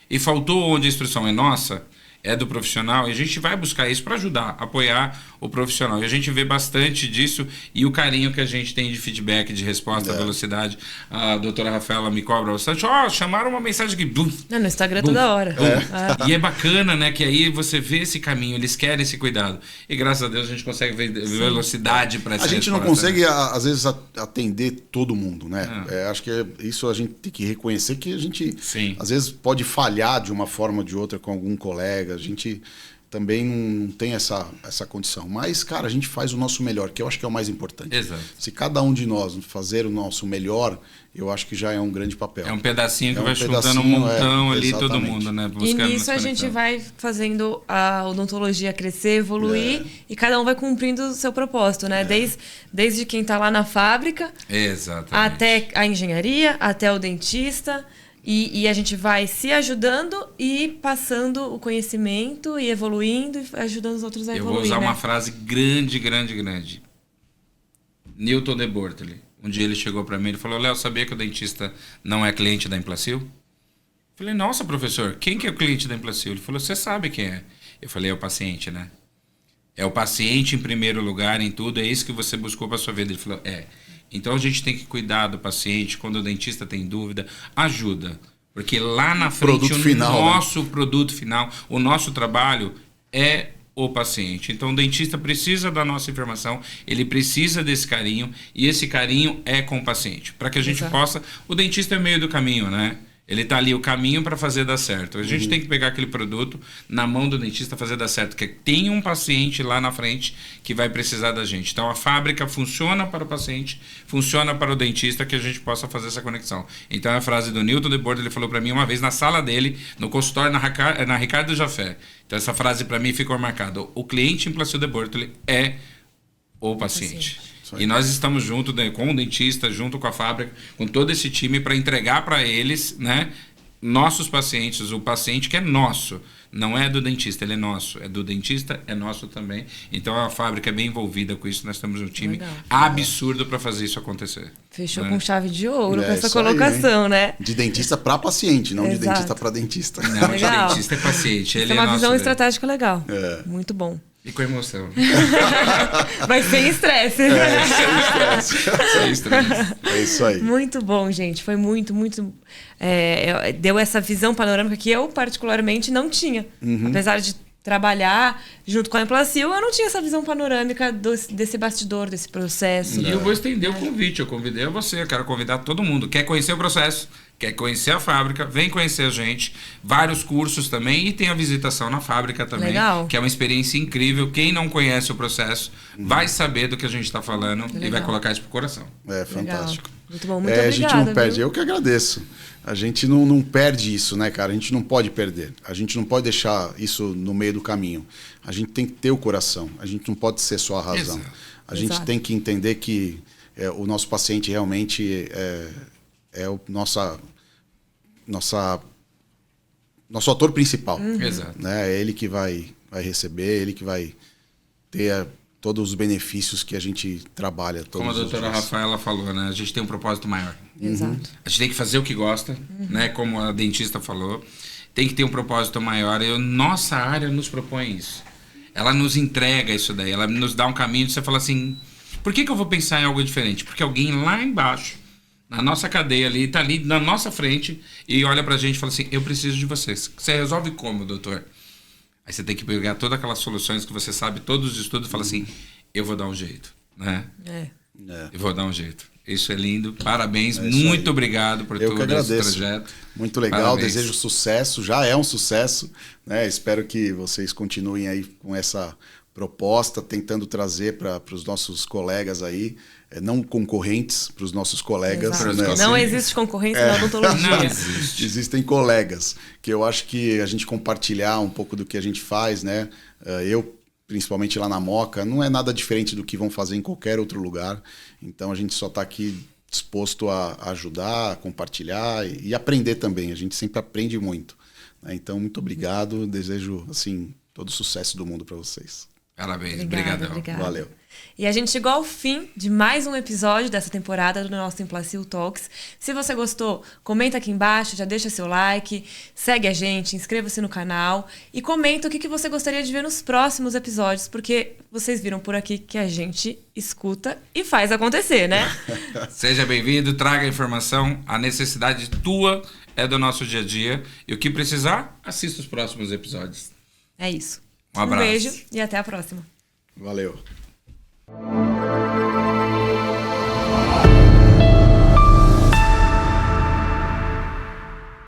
E faltou onde a instrução é nossa, é do profissional, e a gente vai buscar isso para ajudar, apoiar o profissional. E a gente vê bastante disso e o carinho que a gente tem de feedback, de resposta, velocidade. A doutora Rafaela me cobra bastante. Chamaram uma mensagem aqui. No Instagram toda hora. E é bacana, né? Que aí você vê esse caminho, eles querem esse cuidado. E graças a Deus a gente consegue ver velocidade para essa A gente não consegue, às vezes, atender todo mundo, né? Acho que isso a gente tem que reconhecer que a gente, às vezes, pode falhar de uma forma ou de outra com algum colega. A gente também não tem essa condição. Mas, cara, a gente faz o nosso melhor, que eu acho que é o mais importante. Exato. Se cada um de nós fazer o nosso melhor, eu acho que já é um grande papel. É um pedacinho que vai juntando um montão ali, todo mundo, né? E nisso a gente vai fazendo a odontologia crescer, evoluir, e cada um vai cumprindo o seu propósito, né? Desde quem está lá na fábrica, até a engenharia, até o dentista. E a gente vai se ajudando e passando o conhecimento e evoluindo e ajudando os outros a evoluir. Eu vou usar uma frase grande. Newton de Bortoli. Um dia ele chegou para mim e falou, Léo, sabia que o dentista não é cliente da Implacil? Eu falei, nossa, professor, quem que é o cliente da Implacil? Ele falou, você sabe quem é. Eu falei, é o paciente, né? É o paciente em primeiro lugar em tudo, é isso que você buscou para sua vida. Ele falou, Então a gente tem que cuidar do paciente, quando o dentista tem dúvida, ajuda. Porque lá na frente nosso produto final, o nosso trabalho é o paciente. Então o dentista precisa da nossa informação, ele precisa desse carinho, e esse carinho é com o paciente. Para que a gente possa... O dentista é o meio do caminho, né? Ele está ali o caminho para fazer dar certo. A gente tem que pegar aquele produto na mão do dentista fazer dar certo, porque tem um paciente lá na frente que vai precisar da gente. Então a fábrica funciona para o paciente, funciona para o dentista, que a gente possa fazer essa conexão. Então a frase do Newton de Bortoli, ele falou para mim uma vez na sala dele, no consultório na Ricardo Jafé. Então essa frase para mim ficou marcada. O cliente Implacil de Bortoli é o paciente. E nós estamos junto com o dentista, junto com a fábrica, com todo esse time para entregar para eles, né, nossos pacientes, o paciente que é nosso, não é do dentista, ele é nosso, é do dentista, é nosso também. Então a fábrica é bem envolvida com isso, nós temos um time absurdo para fazer isso acontecer. Fechou com chave de ouro com essa colocação, né? De dentista para paciente, não de dentista para dentista. Não, de dentista é paciente. Ele é uma visão estratégica legal. Muito bom. E com emoção. Mas sem estresse. Sem estresse. É isso aí. Muito bom, gente. Foi muito... deu essa visão panorâmica que eu, particularmente, não tinha. Apesar de trabalhar junto com a Implacil, eu não tinha essa visão panorâmica desse bastidor, desse processo. E eu vou estender o convite, eu convidei a você, eu quero convidar todo mundo. Quer conhecer o processo, quer conhecer a fábrica, vem conhecer a gente. Vários cursos também e tem a visitação na fábrica também. Legal. Que é uma experiência incrível. Quem não conhece o processo vai saber do que a gente está falando e vai colocar isso pro coração. É fantástico. Legal. Muito bom, muito obrigada. A gente não perde, eu que agradeço. A gente não perde isso, né, cara? A gente não pode perder. A gente não pode deixar isso no meio do caminho. A gente tem que ter o coração. A gente não pode ser só a razão. Exato. A gente tem que entender que o nosso paciente realmente é o nosso ator principal. Exato. Né? É ele que vai receber, ele que vai ter todos os benefícios que a gente trabalha todos Como a doutora Rafaela falou, né? A gente tem um propósito maior. Exato. A gente tem que fazer o que gosta, né? Como a dentista falou. Tem que ter um propósito maior. Nossa área nos propõe isso. Ela nos entrega isso daí. Ela nos dá um caminho. Você fala assim, por que eu vou pensar em algo diferente? Porque alguém lá embaixo, na nossa cadeia ali, tá ali na nossa frente e olha pra gente e fala assim, eu preciso de vocês. Você resolve como, doutor? Aí você tem que pegar todas aquelas soluções que você sabe, todos os estudos, e fala assim, eu vou dar um jeito, né? Eu vou dar um jeito. Isso é lindo. Parabéns. Muito obrigado por todo esse trajeto. Muito legal. Parabéns. Desejo sucesso. Já é um sucesso, né? Espero que vocês continuem aí com essa proposta, tentando trazer para os nossos colegas aí, não concorrentes, para os nossos colegas. Né? Não existe concorrência na odontologia. Não existe. Existem colegas, que eu acho que a gente compartilhar um pouco do que a gente faz, né? Principalmente lá na Moca, não é nada diferente do que vão fazer em qualquer outro lugar. Então a gente só está aqui disposto a ajudar, a compartilhar e aprender também. A gente sempre aprende muito. Né? Então, muito obrigado. Desejo assim, todo o sucesso do mundo para vocês. Parabéns, obrigadão. Valeu. E a gente chegou ao fim de mais um episódio dessa temporada do nosso Implacil Talks. Se você gostou, comenta aqui embaixo, já deixa seu like, segue a gente, inscreva-se no canal e comenta o que você gostaria de ver nos próximos episódios, porque vocês viram por aqui que a gente escuta e faz acontecer, né? Seja bem-vindo, traga informação, a necessidade tua é do nosso dia a dia e o que precisar, assista os próximos episódios. É isso. Um abraço. Um beijo e até a próxima. Valeu.